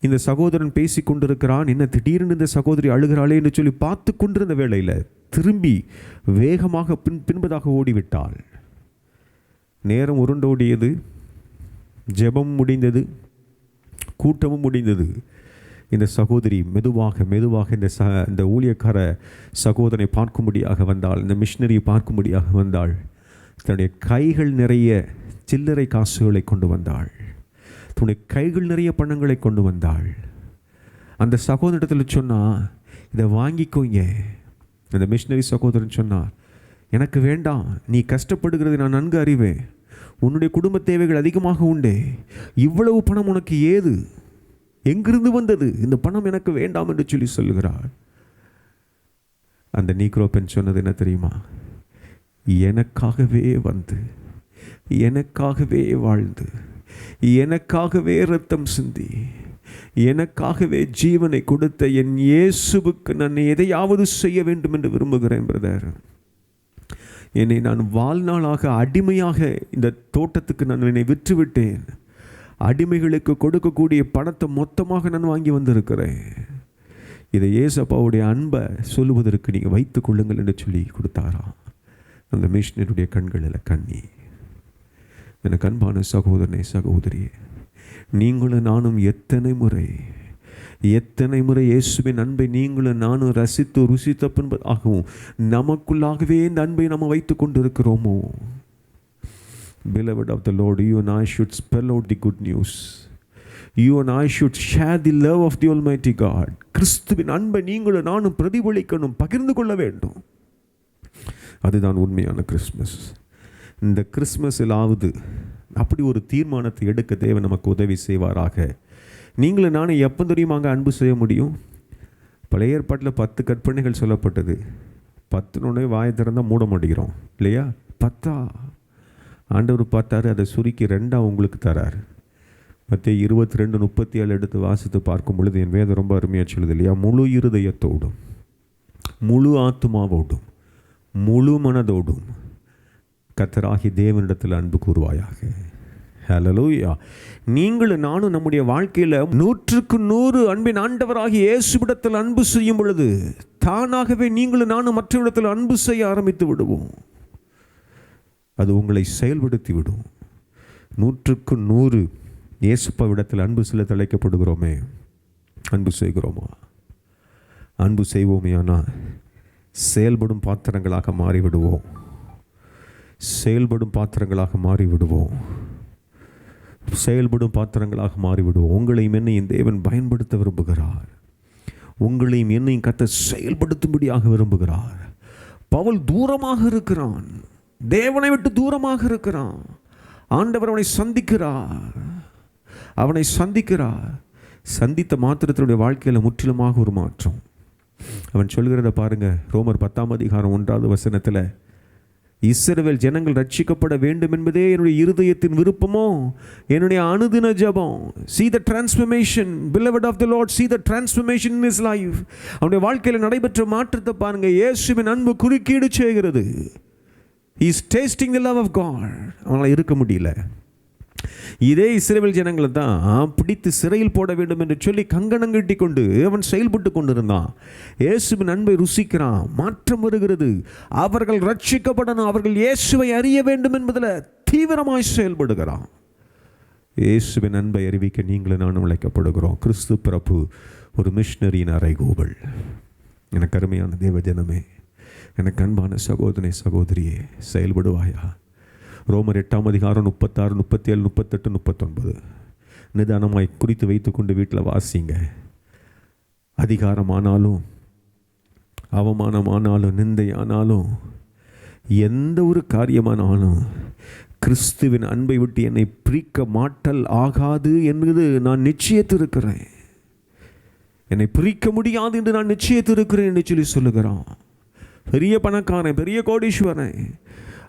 இந்த சகோதரன் பேசி கொண்டிருக்கிறான். என்ன திடீரென்று இந்த சகோதரி அழுகிறாளே என்று சொல்லி பார்த்து கொண்டிருந்த வேளையில் திரும்பி வேகமாக பின்பதாக ஓடிவிட்டாள். நேரம் உருண்டோடியது, ஜெபம் முடிந்தது, கூட்டமும் முடிந்தது. இந்த சகோதரி மெதுவாக இந்த ஊழியக்கார சகோதரனை பார்க்கும்படியாக வந்தாள். இந்த மிஷினரியை பார்க்கும்படியாக வந்தாள். தன்னுடைய கைகள் நிறைய சில்லறை காசுகளை கொண்டு வந்தாள். தன்னுடைய கைகள் நிறைய பணங்களை கொண்டு வந்தாள். அந்த சகோதரத்தில் சொன்னா, இதை வாங்கிக்கோங்க. அந்த மிஷினரி சகோதரன் சொன்னார், எனக்கு வேண்டாம், நீ கஷ்டப்படுகிறது நான் நன்கு அறிவேன், உன்னுடைய குடும்ப தேவைகள் அதிகமாக உண்டே, இவ்வளவு பணம் உனக்கு ஏது, எங்கிருந்து வந்தது, இந்த பணம் எனக்கு வேண்டாம் என்று சொல்லி சொல்லுகிறார். அந்த நீக்ரோ பெண் சொன்னது என்ன தெரியுமா? எனக்காகவே வந்து, எனக்காகவே வாழ்ந்து, எனக்காகவே இரத்தம் சிந்தி, எனக்காகவே ஜீவனை கொடுத்த என் இயேசுவுக்கு நான் எதையாவது செய்ய வேண்டும் என்று விரும்புகிறேன் பிரதர். என்னை நான் வாழ்நாளாக அடிமையாக இந்த தோட்டத்துக்கு நான் என்னை விற்றுவிட்டேன். அடிமைகளுக்கு கொடுக்கக்கூடிய பணத்தை மொத்தமாக நான் வாங்கி வந்திருக்கிறேன். இதை ஏசப்பாவுடைய அன்பை சொல்லுவதற்கு நீங்கள் வைத்துக் கொள்ளுங்கள் என்று சொல்லி கொடுத்தாராம். அந்த மிஷினருடைய கண்களில் கண்ணி. எனக்கு அன்பான சகோதரனே, சகோதரியே, நீங்களும் நானும் எத்தனை முறை இயேசுவின் அன்பை நீங்களும் நானும் ரசித்து ருசித்த பின்பதாகவும் நமக்குள்ளாகவே இந்த அன்பை நம்ம வைத்துக் கொண்டிருக்கிறோமோ? Beloved of the Lord, you and I should spell out the good news. You and I should share the love of the Almighty God. கிறிஸ்துவின் அன்பை நீங்களும் நானும் பிரதிபலிக்கணும், பகிர்ந்து கொள்ள வேண்டும். அதுதான் உண்மையான கிறிஸ்மஸ். இந்த கிறிஸ்மஸிலாவது அப்படி ஒரு தீர்மானத்தை எடுக்க தேவன் நமக்கு உதவி செய்வாராக. நீங்களும் நானும் எப்போ தெரியுமாங்க அன்பு செய்ய முடியும்? பழைய ஏற்பாட்டில் 10 கற்பனைகள் சொல்லப்பட்டது. 10 வாயை திறந்தால் மூட மாட்டேங்கிறோம் இல்லையா? 10 ஆண்டவர் பார்த்தாரு, அதை சுருக்கி 2 உங்களுக்கு தரார். மத்திய 22:37 எடுத்து வாசித்து பார்க்கும் பொழுது என் வேதம் ரொம்ப அருமையாக சொல்லுது இல்லையா? முழு இருதயத்தோடும், முழு ஆத்துமாவோடும், முழு மனதோடும், கர்த்தராகிய தேவனிடத்தில் அன்பு கூறுவாயாக. ஹல்லேலூயா. நீங்களும் நானும் நம்முடைய வாழ்க்கையில் 100% அன்பின் ஆண்டவராகிய இயேசுவிடத்தில் அன்பு செய்யும் பொழுது தானாகவே நீங்களும் நானும் மற்றவரிடத்தில் அன்பு செய்ய ஆரம்பித்து விடுவோம். அது உங்களை செயல்படுத்தி விடும். 100% இயேசுப்பாவிடத்தில் அன்பு செலுத்த அழைக்கப்படுகிறோமே, அன்பு செய்கிறோமா? அன்பு செய்வோமே ஆனால் செயல்படும் பாத்திரங்களாக மாறிவிடுவோம். செயல்படும் பாத்திரங்களாக மாறிவிடுவோம். செயல்படும் பாத்திரங்களாக மாறிவிடுவோம். உங்களையும் என்னையும் தேவன் பயன்படுத்த விரும்புகிறார். உங்களையும் என்னையும் கர்த்தர் செயல்படுத்தும்படியாக விரும்புகிறார். பவுல் தூரமாக இருக்கிறான், தேவனை விட்டு தூரமாக இருக்கிறான். ஆண்டவர் அவனை சந்திக்கிறார். சந்தித்த மாத்திரத்தினுடைய வாழ்க்கையில் முற்றிலுமாக ஒரு மாற்றம். அவன் சொல்கிறத பாருங்க. ரோமர் 10:1 இஸ்ரவேல் ஜனங்கள் ரட்சிக்கப்பட வேண்டும் என்பதே என்னுடைய இருதயத்தின் விருப்பமோ, என்னுடைய அனுதின ஜெபம். See the transformation, beloved of the Lord, see the transformation in his life. அவனுடைய வாழ்க்கையில் நடைபெற்ற மாற்றத்தை பாருங்க. இயேசுவின் அன்பு குறுக்கீடு செய்கிறது. He is tasting the love of God. அவனால் இருக்க முடியல. இதே இஸ்ரவேல் ஜனங்களை தான் பிடித்து சிறையில் போட வேண்டும் என்று சொல்லி கங்கணம் கட்டி கொண்டு அவன் செயல்பட்டு கொண்டிருந்தான். இயேசுவின் அன்பை ருசிக்கிறான். மாற்றம் வருகிறது. அவர்கள் ரட்சிக்கப்படணும், அவர்கள் இயேசுவை அறிய வேண்டும் என்பதில் தீவிரமாய் செயல்படுகிறான். இயேசுவின் அன்பை அறிவிக்க நீங்களும் நானும் அழைக்கப்படுகிறோம். கிறிஸ்து பிறப்பு ஒரு மிஷனரியின் அறைகூவல். எனக்கு அருமையான தேவஜனமே, எனக்கு அன்பான சகோதரனே, சகோதரியே, செயல்படுவாயா? ரோமர் 8:36, 36, 37, 38, 39 நிதானமாய் குறித்து வைத்து கொண்டு வீட்டில் வாசிங்க. அதிகாரமானாலும் அவமானமானாலும் நிந்தையானாலும் எந்த ஒரு காரியமானாலும் கிறிஸ்துவின் அன்பை விட்டு என்னை பிரிக்க மாட்டல் ஆகாது என்பது நான் நிச்சயத்திருக்கிறேன். என்னை பிரிக்க முடியாது என்று நான் நிச்சயத்திருக்கிறேன் என்று சொல்லி சொல்லுகிறான். பெரிய பணக்காரன், பெரிய கோடீஸ்வரன்,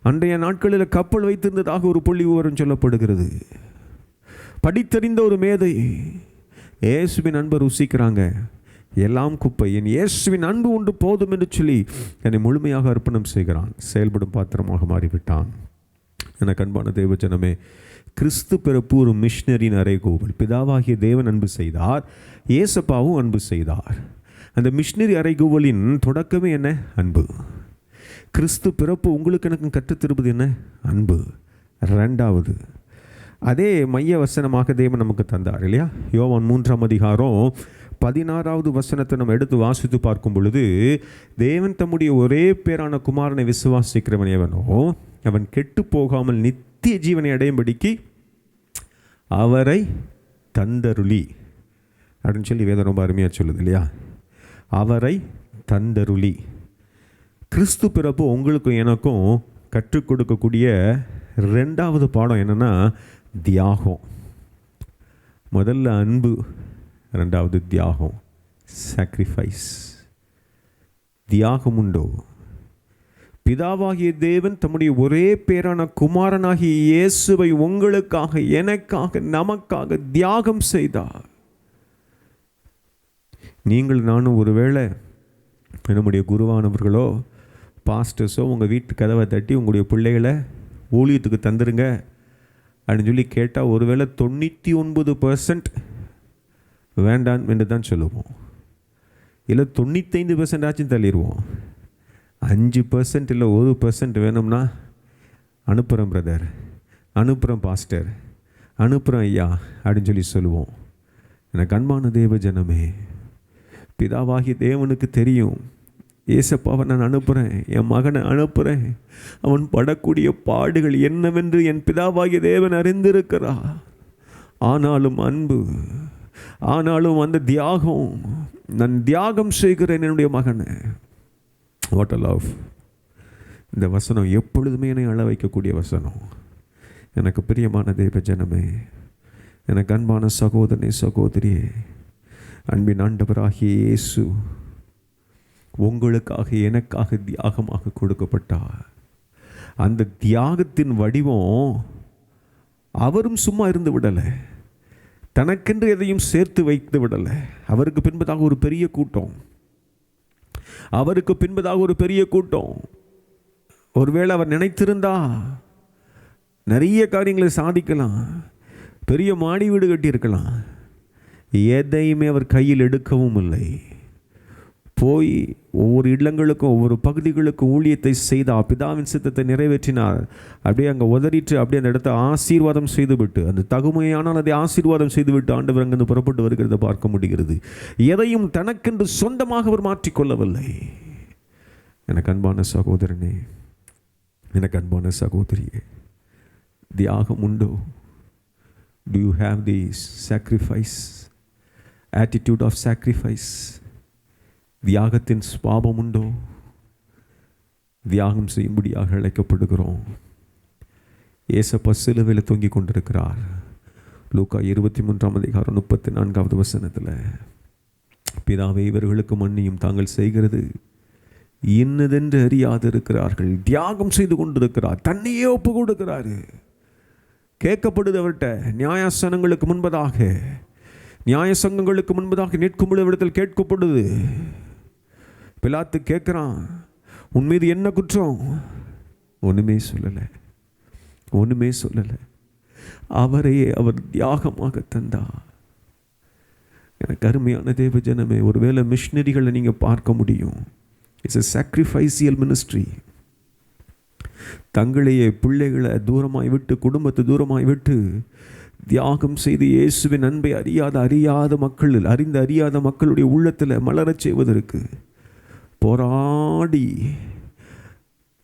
அன்றைய நாட்களில் கப்பல் வைத்திருந்ததாக ஒரு புள்ளி விவரம் சொல்லப்படுகிறது. படித்தறிந்த ஒரு மேதை இயேசுவின் அன்பை ருசிக்கிறாங்க. எல்லாம் குப்பை, என் இயேசுவின் அன்பு ஒன்று போதும் என்று சொல்லி என்னை முழுமையாக அர்ப்பணம் செய்கிறான். செயல்படும் பாத்திரமாக மாறிவிட்டான். எனக்கு அன்பான தேவஜனமே, கிறிஸ்து பிறப்பு ஒரு மிஷனரின் அறைகூவல். பிதாவாகிய தேவன் அன்பு செய்தார், இயேசப்பாவும் அன்பு செய்தார். அந்த மிஷனரி அறைகூவலின் தொடக்கமே என்ன? அன்பு. கிறிஸ்து பிறப்பு உங்களுக்கு எனக்கு கற்றுத்தருவது என்ன? அன்பு. ரெண்டாவது, அதே மைய வசனமாக தேவன் நமக்கு தந்தார் இல்லையா? யோவான் 3:16 நம்ம எடுத்து வாசித்து பார்க்கும் பொழுது, தேவன் தம்முடைய ஒரே பேரான குமாரனை விசுவாசிக்கிறவன் எவனோ அவன் கெட்டு போகாமல் நித்திய ஜீவனை அடையும்படிக்கு அவரை தந்தருளி அப்படின்னு சொல்லி வேதம் ரொம்ப அருமையாக சொல்லுது இல்லையா? அவரை தந்தருளி. கிறிஸ்து பிறப்பு உங்களுக்கும் எனக்கும் கற்றுக் கொடுக்கக்கூடிய ரெண்டாவது பாடம் என்னென்னா தியாகம். முதல்ல அன்பு, ரெண்டாவது தியாகம், சாக்ரிஃபைஸ். தியாகம் உண்டோ? பிதாவாகிய தேவன் தம்முடைய ஒரே பேரான குமாரனாகிய இயேசுவை உங்களுக்காக, எனக்காக, நமக்காக தியாகம் செய்தார். நீங்கள் நானும் ஒருவேளை நம்முடைய குருவானவர்களோ பாஸ்டர்ஸோ உங்கள் வீட்டு கதவை தட்டி உங்களுடைய பிள்ளைகளை ஊழியத்துக்கு தந்துருங்க அப்படின்னு சொல்லி கேட்டால் ஒருவேளை 99% வேண்டாம் என்று தான் சொல்லுவோம். இல்லை 95% ஆச்சும் தள்ளிடுவோம். 5% இல்லை 1% வேணும்னா அனுப்புகிறேன் பிரதர், அனுப்புகிறேன் பாஸ்டர், அனுப்புகிறேன் ஐயா அப்படின்னு சொல்லி சொல்லுவோம். எனக்கு அன்பான தேவ ஜனமே, பிதாவாகிய தேவனுக்கு தெரியும், ஏசப்பாவை நான் அனுப்புகிறேன், என் மகனை அனுப்புகிறேன், அவன் படக்கூடிய பாடுகள் என்னவென்று என் பிதாவாகிய தேவன் அறிந்திருக்கிறார். ஆனாலும் அன்பு, ஆனாலும் அந்த தியாகம், நான் தியாகம் செய்கிறேன் என்னுடைய மகனை. What a love! இந்த வசனம் எப்பொழுதுமே என்னை அழ வைக்கக்கூடிய வசனம். எனக்கு பிரியமான தேவ ஜனமே, எனக்கு அன்பான சகோதரனே, சகோதரியே, அன்பின் ஆண்டவராகிய இயேசு உங்களுக்காக எனக்காக தியாகமாக கொடுக்கப்பட்டார். அந்த தியாகத்தின் வடிவம் அவரும் சும்மா இருந்து விடலை, தனக்கென்று எதையும் சேர்த்து வைத்து விடலை. அவருக்கு பின்பதாக ஒரு பெரிய கூட்டம், அவருக்கு பின்பதாக ஒரு பெரிய கூட்டம். ஒருவேளை அவர் நினைத்திருந்தா நிறைய காரியங்களை சாதிக்கலாம், பெரிய மாடி வீடு கட்டியிருக்கலாம். எதையுமே அவர் கையில் எடுக்கவும் இல்லை. போய் ஒவ்வொரு இல்லங்களுக்கும் ஒவ்வொரு பகுதிகளுக்கும் ஊழியத்தை செய்தார், பிதாவின் சித்தத்தை நிறைவேற்றினார். அப்படியே அங்கே உதறிட்டு அப்படியே அந்த இடத்த ஆசீர்வாதம் செய்துவிட்டு, அந்த தகுமையானால் அதை ஆசீர்வாதம் செய்துவிட்டு ஆண்டவர் அங்கிருந்து புறப்பட்டு வருகிறத பார்க்க முடிகிறது. எதையும் தனக்கென்று சொந்தமாக அவர் மாற்றிக்கொள்ளவில்லை. எனக்கு அன்பான சகோதரனே, எனக்கு அன்பான சகோதரியே, தியாகம் உண்டோ? Do you have the sacrifice, attitude of sacrifice? தியாகத்தின் சுபாவம் உண்டோ? தியாகம் செய்யும்படியாக அழைக்கப்படுகிறோம். ஏசப்பா சிலுவையில் தொங்கிக் கொண்டிருக்கிறார். லூக்கா 23:34 பிதாவே, இவர்களுக்கு மன்னியும், தாங்கள் செய்கிறது இன்னதென்று அறியாது இருக்கிறார்கள். தியாகம் செய்து கொண்டிருக்கிறார், தன்னையே ஒப்பு கொடுக்கிறாரு. கேட்கப்படுது அவர்கிட்ட. நியாயாசனங்களுக்கு முன்பதாக, நியாய சங்கங்களுக்கு முன்பதாக நிற்கும்பொழுது இடத்தில் கேட்கப்படுது. பிலாத்து கேட்குறான், உன் மீது என்ன குற்றம்? ஒன்றுமே சொல்லலை, ஒன்றுமே சொல்லலை. அவரையே அவர் தியாகமாக தந்தார். எனக்கு அருமையான தேவ ஜனமே, ஒருவேளை மிஷினரிகளை நீங்கள் பார்க்க முடியும். It's a sacrificial ministry. தங்களையே பிள்ளைகளை தூரமாய் விட்டு, குடும்பத்தை தூரமாய் விட்டு தியாகம் செய்து இயேசுவின் அன்பை அறியாத மக்கள், அறியாத மக்களுடைய உள்ளத்தில் மலரச் செய்வதற்கு போராடி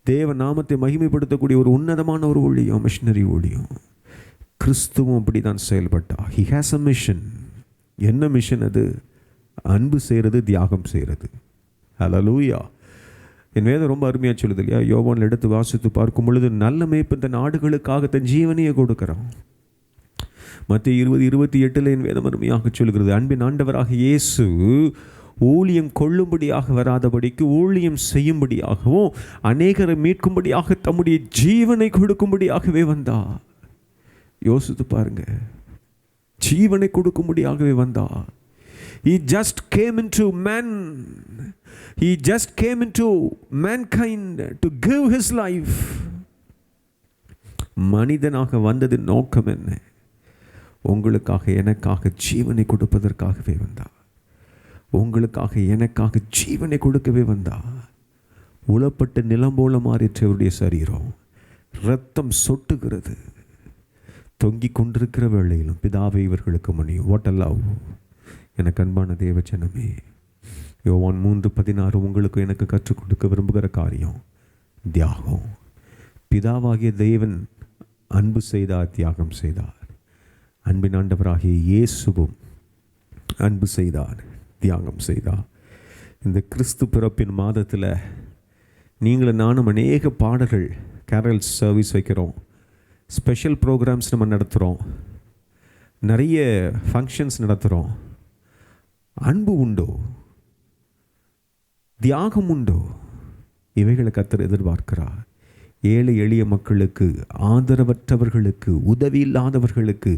தேவ நாமத்தை மகிமைப்படுத்தக்கூடிய ஒரு உன்னதமான ஒரு ஊழியம், மிஷனரி ஊழியம். கிறிஸ்துவும் அப்படி தான் செயல்பட்டார். He has a mission. என்ன மிஷன் அது? அன்பு செய்கிறது, தியாகம் செய்கிறது. ஹல்லேலூயா. என் வேதம் ரொம்ப அருமையாக சொல்லுது இல்லையா? யோவானில் எடுத்து வாசித்து பார்க்கும் பொழுது, நல்ல மேய்ப்பன் தன் ஆடுகளுக்காக தன் ஜீவனையை கொடுக்கிறான். மத்திய 20:28 என் வேதம் அருமையாக சொல்கிறது, அன்பின் ஆண்டவராக இயேசு ஊழியம் கொள்ளும்படியாக வராதபடிக்கு ஊழியம் செய்யும்படியாகவும் அநேகரை மீட்கும்படியாக தம்முடைய ஜீவனை கொடுக்கும்படியாகவே வந்தார். யோசித்து பாருங்க, ஜீவனை கொடுக்கும்படியாகவே வந்தார். He just came into man. He just came into mankind to give his life. மனிதனாக வந்ததின் நோக்கம் என்ன? உங்களுக்காக எனக்காக ஜீவனை கொடுப்பதற்காகவே வந்தார். உங்களுக்காக எனக்காக ஜீவனை கொடுக்கவே வந்தார். உளப்பட்ட நிலம் போல மாறிற்றவருடைய சரீரம், இரத்தம் சொட்டுகிறது. தொங்கிக் கொண்டிருக்கிற வேளையிலும் பிதாவை இவர்களுக்கு மன்னியும். What a love! எனக்கு அன்பான தேவ ஜனமே, யோவான் 3:16 உங்களுக்கு எனக்கு கற்றுக் கொடுக்க விரும்புகிற காரியம் தியாகம். பிதாவாகிய தேவன் அன்பு செய்தார், தியாகம் செய்தார். அன்பின் ஆண்டவராகிய இயேசுவும் அன்பு செய்தார், தியாகம் செய்தார். இந்த கிறிஸ்து பிறப்பின் மாதத்தில் நீங்களும் நானும் அநேக பாடல்கள், கேரல்ஸ் சர்வீஸ் வைக்கிறோம், ஸ்பெஷல் ப்ரோக்ராம்ஸ் நம்ம நடத்துகிறோம், நிறைய ஃபங்க்ஷன்ஸ் நடத்துகிறோம். அன்பு உண்டோ? தியாகம் உண்டோ? இவைகளை கர்த்தர் எதிர்பார்க்கிறார். ஏழை எளிய மக்களுக்கு, ஆதரவற்றவர்களுக்கு, உதவி இல்லாதவர்களுக்கு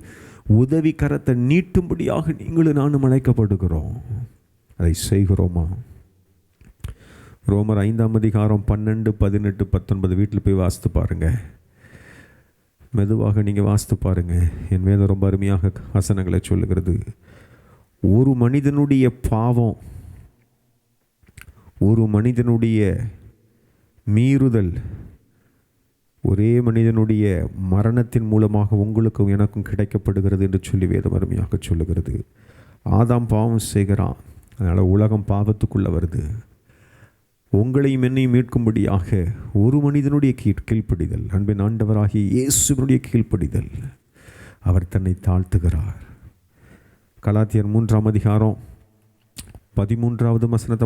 உதவி கரத்தை நீட்டும்படியாக நீங்களும் நானும் அழைக்கப்படுகிறோம். அதை செய்கிறோமா? ரோமர் 5:12, 18, 19 வீட்டில் போய் வாசித்து பாருங்கள். மெதுவாக நீங்கள் வாசித்து பாருங்கள். என் வேதம் ரொம்ப அருமையாக வசனங்களை சொல்லுகிறது. ஒரு மனிதனுடைய பாவம், ஒரு மனிதனுடைய மீறுதல், ஒரே மனிதனுடைய மரணத்தின் மூலமாக உங்களுக்கும் எனக்கும் கிடைக்கப்படுகிறது என்று சொல்லி வேதம் அருமையாக சொல்லுகிறது. ஆதாம் பாவம் செய்கிறான், அதனால் உலகம் பாவத்துக்குள்ளே வருது. உங்களையும் என்னையும் மீட்கும்படியாக ஒரு மனிதனுடைய கீழ்ப்படிதல், அன்பின் ஆண்டவராகிய இயேசுவினுடைய கீழ்ப்படிதல், அவர் தன்னை தாழ்த்துகிறார். கலாத்தியர் 3:13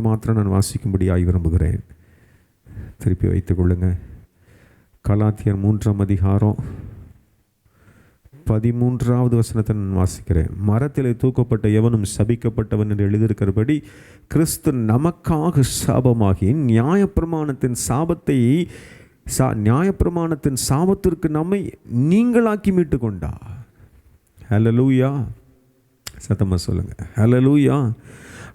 மாத்திரம் நான் வாசிக்கும்படியாக விரும்புகிறேன். திருப்பி வைத்துக் கொள்ளுங்க. கலாத்தியர் 3:13 நான் வாசிக்கிறேன். மரத்திலே தூக்கப்பட்ட எவனும் சபிக்கப்பட்டவன் என்று எழுதியிருக்கிறபடி கிறிஸ்து நமக்காக சாபமாகி நியாயப்பிரமாணத்தின் சாபத்திற்கு நம்மை நீங்களாக்கி மீட்டு கொண்டார். ஹல்லேலூயா! சத்தமாக சொல்லுங்க, ஹல்லேலூயா!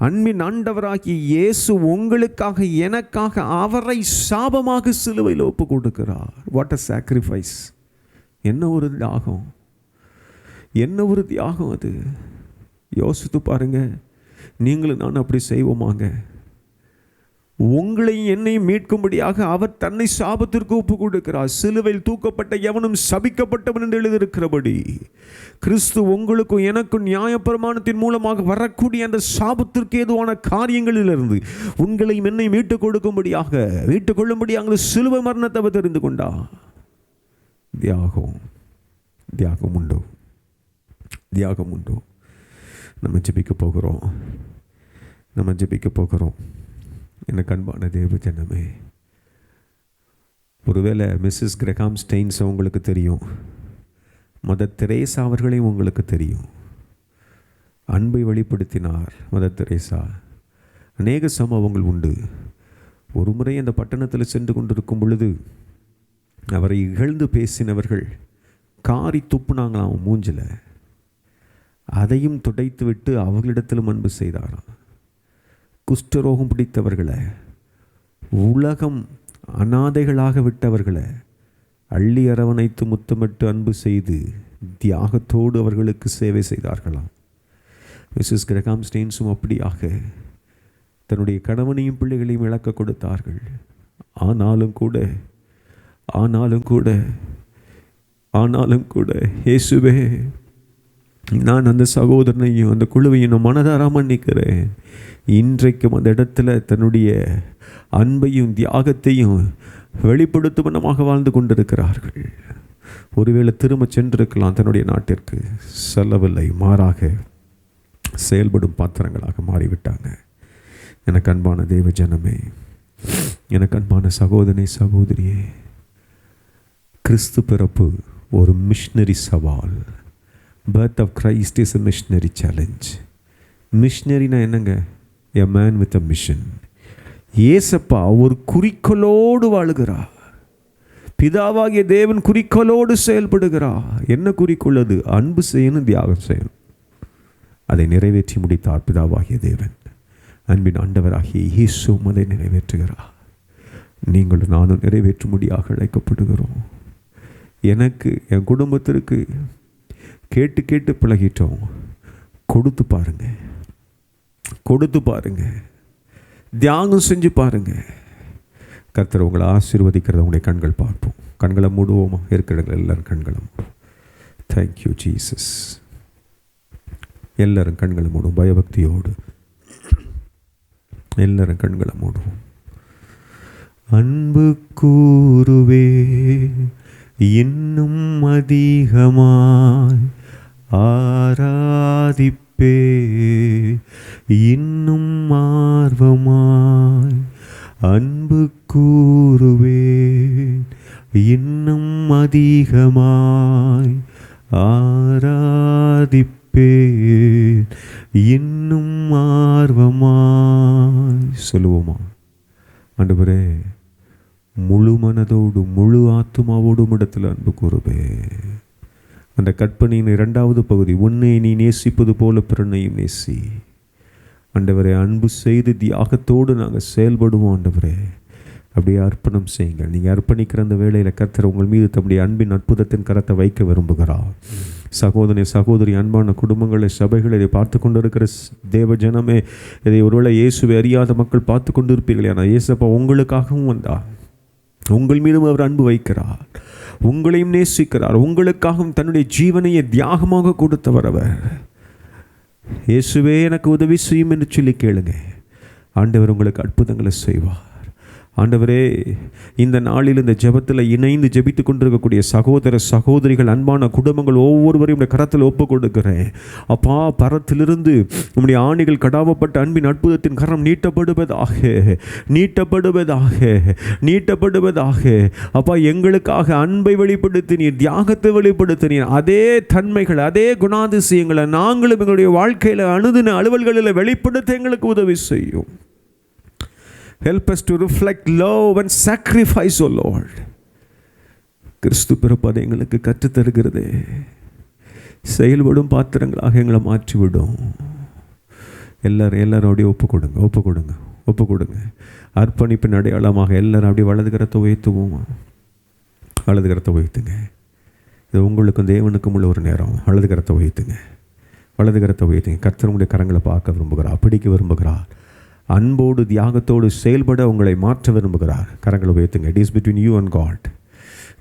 அன்பின் ஆண்டவராகிய இயேசு உங்களுக்காக எனக்காக அவரை சாபமாக சிலுவையில் ஒப்பு கொடுக்கிறார். What a sacrifice! என்ன ஒரு தியாகம், என்ன ஒரு தியாகம் அது. யோசித்து பாருங்க. நீங்களும் நான் அப்படி செய்வோமாங்க? உங்களையும் என்னையும் மீட்கும்படியாக அவர் தன்னை சாபத்திற்கு ஒப்பு கொடுக்கிறார். சிலுவையில் தூக்கப்பட்ட எவனும் சபிக்கப்பட்டவன் என்று எழுதியிருக்கிறபடி கிறிஸ்து உங்களுக்கும் எனக்கும் நியாயப்பிரமாணத்தின் மூலமாக வரக்கூடிய அந்த சாபத்திற்கு ஏதுவான காரியங்களிலிருந்து உங்களையும் என்னை மீட்டுக் கொடுக்கும்படியாக மீட்டுக் கொள்ளும்படியாக சிலுவை மரணத்தை அவர் தெரிந்து கொண்டா. தியாகம் உண்டோ? தியாகம் உண்டோ? நம்ம ஜெபிக்க போகிறோம். எனக்கு அன்பான தேவ ஜனமே, ஒருவேளை மிஸ்ஸஸ் கிரகாம் ஸ்டெயின்ஸ் உங்களுக்கு தெரியும், மதர் தெரேசா அவர்களையும் உங்களுக்கு தெரியும். அன்பை வெளிப்படுத்தினார் மதர் தெரேசா. அநேக சம்பவங்கள் உண்டு. ஒரு முறை அந்த பட்டணத்தில் சென்று கொண்டிருக்கும் பொழுது அவரை இகழ்ந்து பேசினவர்கள் காரி துப்புனாங்களாம் மூஞ்சில். அதையும் துடைத்து விட்டு அவர்களிடத்திலும் அன்பு செய்தாராம். குஷ்டரோகம் பிடித்தவர்களை, உலகம் அநாதைகளாக விட்டவர்களை அள்ளி அரவணைத்து முத்தமிட்டு அன்பு செய்து தியாகத்தோடு அவர்களுக்கு சேவை செய்தார்களாம். மிஸ்ஸஸ் கிரகாம் ஸ்டெயின்ஸும் அப்படியாக தன்னுடைய கணவனையும் பிள்ளைகளையும் இழக்க கொடுத்தார்கள். ஆனாலும் கூட இயேசுவே, நான் அந்த சகோதரனையும் அந்த குழுவையும் நான் மனதார மன்னிக்கிறேன். இன்றைக்கும் அந்த இடத்துல தன்னுடைய அன்பையும் தியாகத்தையும் வெளிப்படுத்தும் வண்ணமாக வாழ்ந்து கொண்டிருக்கிறார்கள். ஒருவேளை திரும்ப சென்றிருக்கலாம், தன்னுடைய நாட்டிற்கு செல்லவில்லை, மாறாக செயல்படும் பாத்திரங்களாக மாறிவிட்டாங்க. எனக்கு அன்பான தேவ ஜனமே, எனக்கு அன்பான சகோதரனே சகோதரியே, கிறிஸ்து பிறப்பு ஒரு மிஷனரி சவால். Birth of Christ is a missionary challenge. மிஷனரினா என்னங்க? a man with a mission. ஏசப்பா ஒரு குறிக்கோளோடு வாழுகிறார். பிதாவாகிய தேவன் குறிக்கோளோடு செயல்படுகிறார். என்ன குறிக்கோள் அது? அன்பு செய்யணும், தியாகம் செய்யணும். அதை நிறைவேற்றி முடித்தார் பிதாவாகிய தேவன். அன்பின் ஆண்டவராகிய இயேசு அதை நிறைவேற்றுகிறார். நீங்களும் நானும் நிறைவேற்றும்படியாக அழைக்கப்படுகிறோம். எனக்கு, என் குடும்பத்திற்கு கேட்டு பழகிட்டோம். கொடுத்து பாருங்க, தியாகம் செஞ்சு பாருங்க. கர்த்தர் உங்களை ஆசீர்வதிக்கிறத உங்களுடைய கண்கள் பார்ப்போம். கண்களை மூடுவோமா? இருக்கிற எல்லாரும் கண்களை மூடுவோம். Thank you Jesus. எல்லாரும் கண்களை மூடும், பயபக்தியோடு எல்லாரும் கண்களை மூடுவோம். அன்பு கூறுவே இன்னும் அதிகமாய் ஆராதிப்பே, இன்னும் ஆர்வமாய் அன்பு கூறுவேன், இன்னும் அதிகமாய் ஆராதிப்பேன், இன்னும் ஆர்வமாய். சொல்லுவோமா? ஆண்டவரே, முழு மனதோடு முழு ஆத்துமாவோடும் இடத்துல அன்பு கூறுவேன். அந்த கற்பனையின் 2வது பகுதி, உன்னை நீ நேசிப்பது போல பிறனையும் நேசி. ஆண்டவரே, அன்பு செய்து தியாகத்தோடு நாங்கள் செயல்படுவோம். ஆண்டவரே, அப்படியே அர்ப்பணம் செய்யுங்க. நீங்கள் அர்ப்பணிக்கிற அந்த வேளையில் கர்த்தர் உங்கள் மீது தம்முடைய அன்பின் அற்புதத்தின் கரத்தை வைக்க விரும்புகிறார். சகோதரி சகோதரி, அன்பான குடும்பங்களை, சபைகளை, இதை பார்த்து கொண்டு இருக்கிற தேவ ஜனமே, இதை ஒருவேளை இயேசுவை அறியாத மக்கள் பார்த்து கொண்டு இருப்பீர்களே. ஆனால் இயேசப்பா உங்களுக்காகவும் வந்தார். உங்கள் மீதும் அவர் அன்பு வைக்கிறார். உங்களையும் நேசிக்கிறார். உங்களுக்காகவும் தன்னுடைய ஜீவனையை தியாகமாக கொடுத்தவர் அவர். இயேசுவே எனக்கு உதவி செய்யும் என்று சொல்லி கேளுங்க. ஆண்டவர் உங்களுக்கு அற்புதங்களை செய்வார். ஆண்டவரே, இந்த நாளில் இந்த ஜெபத்தில் இணைந்து ஜெபித்து கொண்டிருக்கக்கூடிய சகோதர சகோதரிகள், அன்பான குடும்பங்கள் ஒவ்வொருவரையும் கரத்தில் ஒப்பு கொடுக்கிறேன். அப்பா, பரத்திலிருந்து நம்முடைய ஆணிகள் கடாவப்பட்ட அன்பின் அற்புதத்தின் கரம் நீட்டப்படுவதாக, நீட்டப்படுவதாக, நீட்டப்படுவதாக. அப்பா, எங்களுக்காக அன்பை வெளிப்படுத்தினீர், தியாகத்தை வெளிப்படுத்தினீர். அதே தன்மைகள், அதே குணாதிசயங்களை நாங்களும் எங்களுடைய வாழ்க்கையில் அணுதின அலுவல்களில் வெளிப்படுத்த எங்களுக்கு உதவி செய்யும். Help us to reflect love and sacrifice, O Lord. கிறிஸ்து பிறப்பதை எங்களுக்கு கற்றுத்தருகிறது. செயல்படும் பாத்திரங்களாக எங்களை மாற்றிவிடும். எல்லாரும் அப்படியே ஒப்பு கொடுங்க. அர்ப்பணிப்பின் அடையாளமாக எல்லாரும் அப்படியே வலது கரத்தை உயர்த்துவோமா? வலது கரத்தை உயர்த்துங்க. இது உங்களுக்கும் தேவனுக்கும் உள்ள ஒரு நேரம். வலது கரத்தை உயர்த்துங்க, வலது கரத்தை உயர்த்துங்க. கர்த்தர் உங்களுடைய கரங்களை பார்க்க விரும்புகிறார், பிடிக்க விரும்புகிறார், அன்போடு தியாகத்தோடு செயல்பட உங்களை மாற்ற விரும்புகிறார். கரங்களை உயர்த்துங்க. It is between you and God.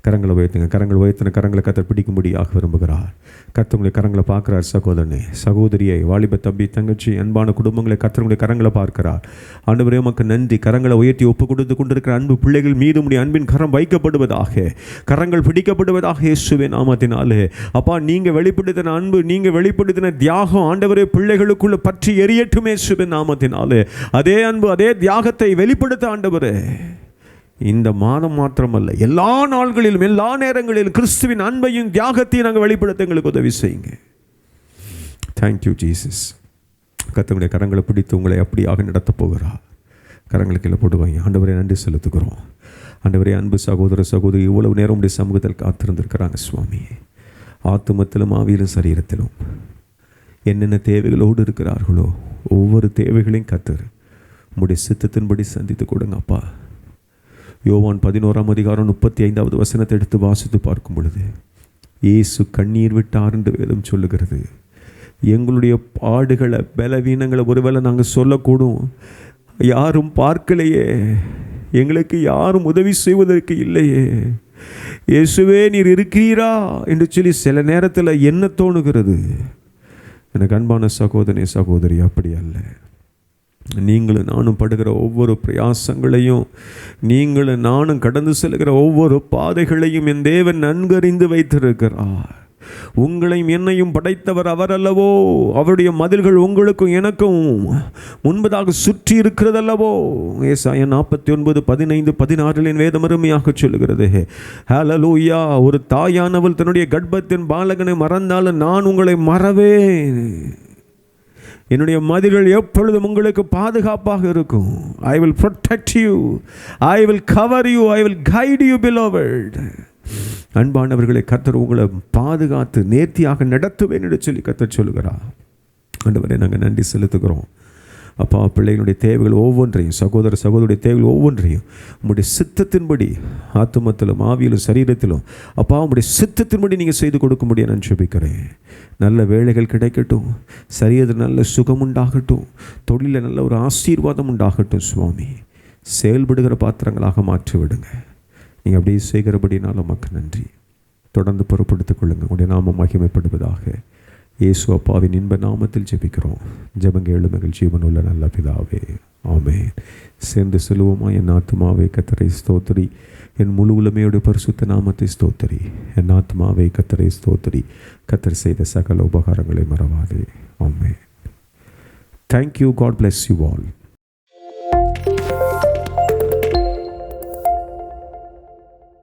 கரங்களை உயர்த்துங்க. கரங்களை உயர்த்தின கரங்களை கர்த்தர் பிடிக்கும்படியாக விரும்புகிறார். கர்த்தர் உங்களுடைய கரங்களை பார்க்கிறார். சகோதரனே, சகோதரியை, வாலிப தம்பி, தங்கச்சி, அன்பான குடும்பங்களை கர்த்தர் உங்களுடைய கரங்களை பார்க்கிறார். ஆண்டவரே உமக்கு நன்றி. கரங்களை உயர்த்தி ஒப்பு கொடுத்து கொண்டிருக்கிற அன்பு பிள்ளைகள் மீது உடைய அன்பின் கரம் வைக்கப்படுவதாக, கரங்கள் பிடிக்கப்படுவதாக இயேசுவின் நாமத்தினாலே. அப்பா, நீங்கள் வெளிப்படுத்தின அன்பு, நீங்கள் வெளிப்படுத்தின தியாகம் ஆண்டவரே பிள்ளைகளுக்குள்ள பற்றி எரியட்டும் இயேசுவின் நாமத்தினாலே. அதே அன்பு, அதே தியாகத்தை வெளிப்படுத்த ஆண்டவரே இந்த மாதம் மாத்திரமல்ல, எல்லா நாள்களிலும் எல்லா நேரங்களிலும் கிறிஸ்துவின் அன்பையும் தியாகத்தையும் நாங்கள் வெளிப்படுத்த எங்களுக்கு உதவி செய்யுங்க. Thank you Jesus. கர்த்தருடைய கரங்களை பிடித்து உங்களை அப்படியாக நடத்தப் போகிறார். கரங்களுக்கு கீழே போட்டுவாங்க. ஆண்டவரே நன்றி செலுத்துகிறோம். ஆண்டவரே, அன்பு சகோதர சகோதரி இவ்வளவு நேரம் உடைய சமூகத்தில் காத்திருந்திருக்கிறாங்க சுவாமி. ஆத்துமத்திலும் ஆவியிலும் சரீரத்திலும் என்னென்ன தேவைகளோடு இருக்கிறார்களோ ஒவ்வொரு தேவைகளையும் கர்த்தர் உங்களுடைய சித்தத்தின்படி சந்தித்து கொடுங்க அப்பா. யோவான் 11:35 எடுத்து வாசித்து பார்க்கும் பொழுது இயேசு கண்ணீர் விட்டார் என்று வேதம் சொல்லுகிறது. எங்களுடைய பாடுகளை, பலவீனங்களை ஒருவேளை நாங்கள் சொல்லக்கூடும், யாரும் பார்க்கலையே, எங்களுக்கு யாரும் உதவி செய்வதற்கு இல்லையே, இயேசுவே நீர் இருக்கிறீரா என்று சொல்லி சில நேரத்தில் என்ன தோணுகிறது. எனக்கு அன்பான சகோதரனே, சகோதரி, அப்படி அல்ல. நீங்களும் நானும் படுகிற ஒவ்வொரு பிரயாசங்களையும், நீங்களும் நானும் கடந்து செல்கிற ஒவ்வொரு பாதைகளையும் என் தேவன் நன்கறிந்து வைத்திருக்கிறார். உங்களையும் என்னையும் படைத்தவர் அவர் அல்லவோ? அவருடைய மதில்கள் உங்களுக்கும் எனக்கும் முன்பதாக சுற்றி இருக்கிறதல்லவோ? ஏசாயா 49:15-16 வேதம் அருமையாக சொல்லுகிறது. ஹல்லேலூயா. ஒரு தாயானவள் தன்னுடைய கர்ப்பத்தின் பாலகனை மறந்தாலும் நான் உங்களை மறவேன். என்னுடைய மதில்கள் எப்பொழுதும் உங்களுக்கு பாதுகாப்பாக இருக்கும். I will protect you, I will cover you, I will guide you beloved. அன்பானவர்களை, கர்த்தர் உங்களை பாதுகாத்து நேர்த்தியாக நடத்துவேன் என்று சொல்லி கர்த்தர் சொல்லுகிறார். ஆண்டவரே, நாங்கள் நன்றி செலுத்துகிறோம். அப்பா, பிள்ளைகளுடைய தேவைகள் ஒவ்வொன்றையும், சகோதர சகோதரியுடைய தேவைகள் ஒவ்வொன்றையும் உங்களுடைய சித்தத்தின்படி, ஆத்துமத்திலும் ஆவியிலும் சரீரத்திலும் அப்பா உங்களுடைய சித்தத்தின்படி நீங்கள் செய்து கொடுக்க முடியும் நான் ஜெபிக்கிறேன். நல்ல வேலைகள் கிடைக்கட்டும், சரீரத்தில் நல்ல சுகம் உண்டாகட்டும், தொழிலில் நல்ல ஒரு ஆசீர்வாதம் உண்டாகட்டும் சுவாமி. செயல்படுகிற பாத்திரங்களாக மாற்றி விடுங்க. நீங்கள் அப்படியே செய்கிறபடினாலும் உமக்கு நன்றி. தொடர்ந்து பொறுப்படுத்திக் கொள்ளுங்கள். உங்களுடைய நாமம் மகிமைப்படுவதாக. இயேசு அப்பாவின் இன்ப நாமத்தில் ஜெபிக்கிறோம். ஜெபங்க எழுமகள் ஜீவனுள்ள நல்ல பிதாவே, ஆமென். சேர்ந்து செல்வோமா? என் ஆத்துமாவே கர்த்தரை ஸ்தோத்திரி, என் முழு உலமையோட பரிசுத்த நாமத்தை ஸ்தோத்திரி. என் ஆத்துமாவே கர்த்தரை ஸ்தோத்திரி, கர்த்தர் செய்த சகல உபகாரங்களை மறவாதே. ஆமென். Thank you. God bless you all.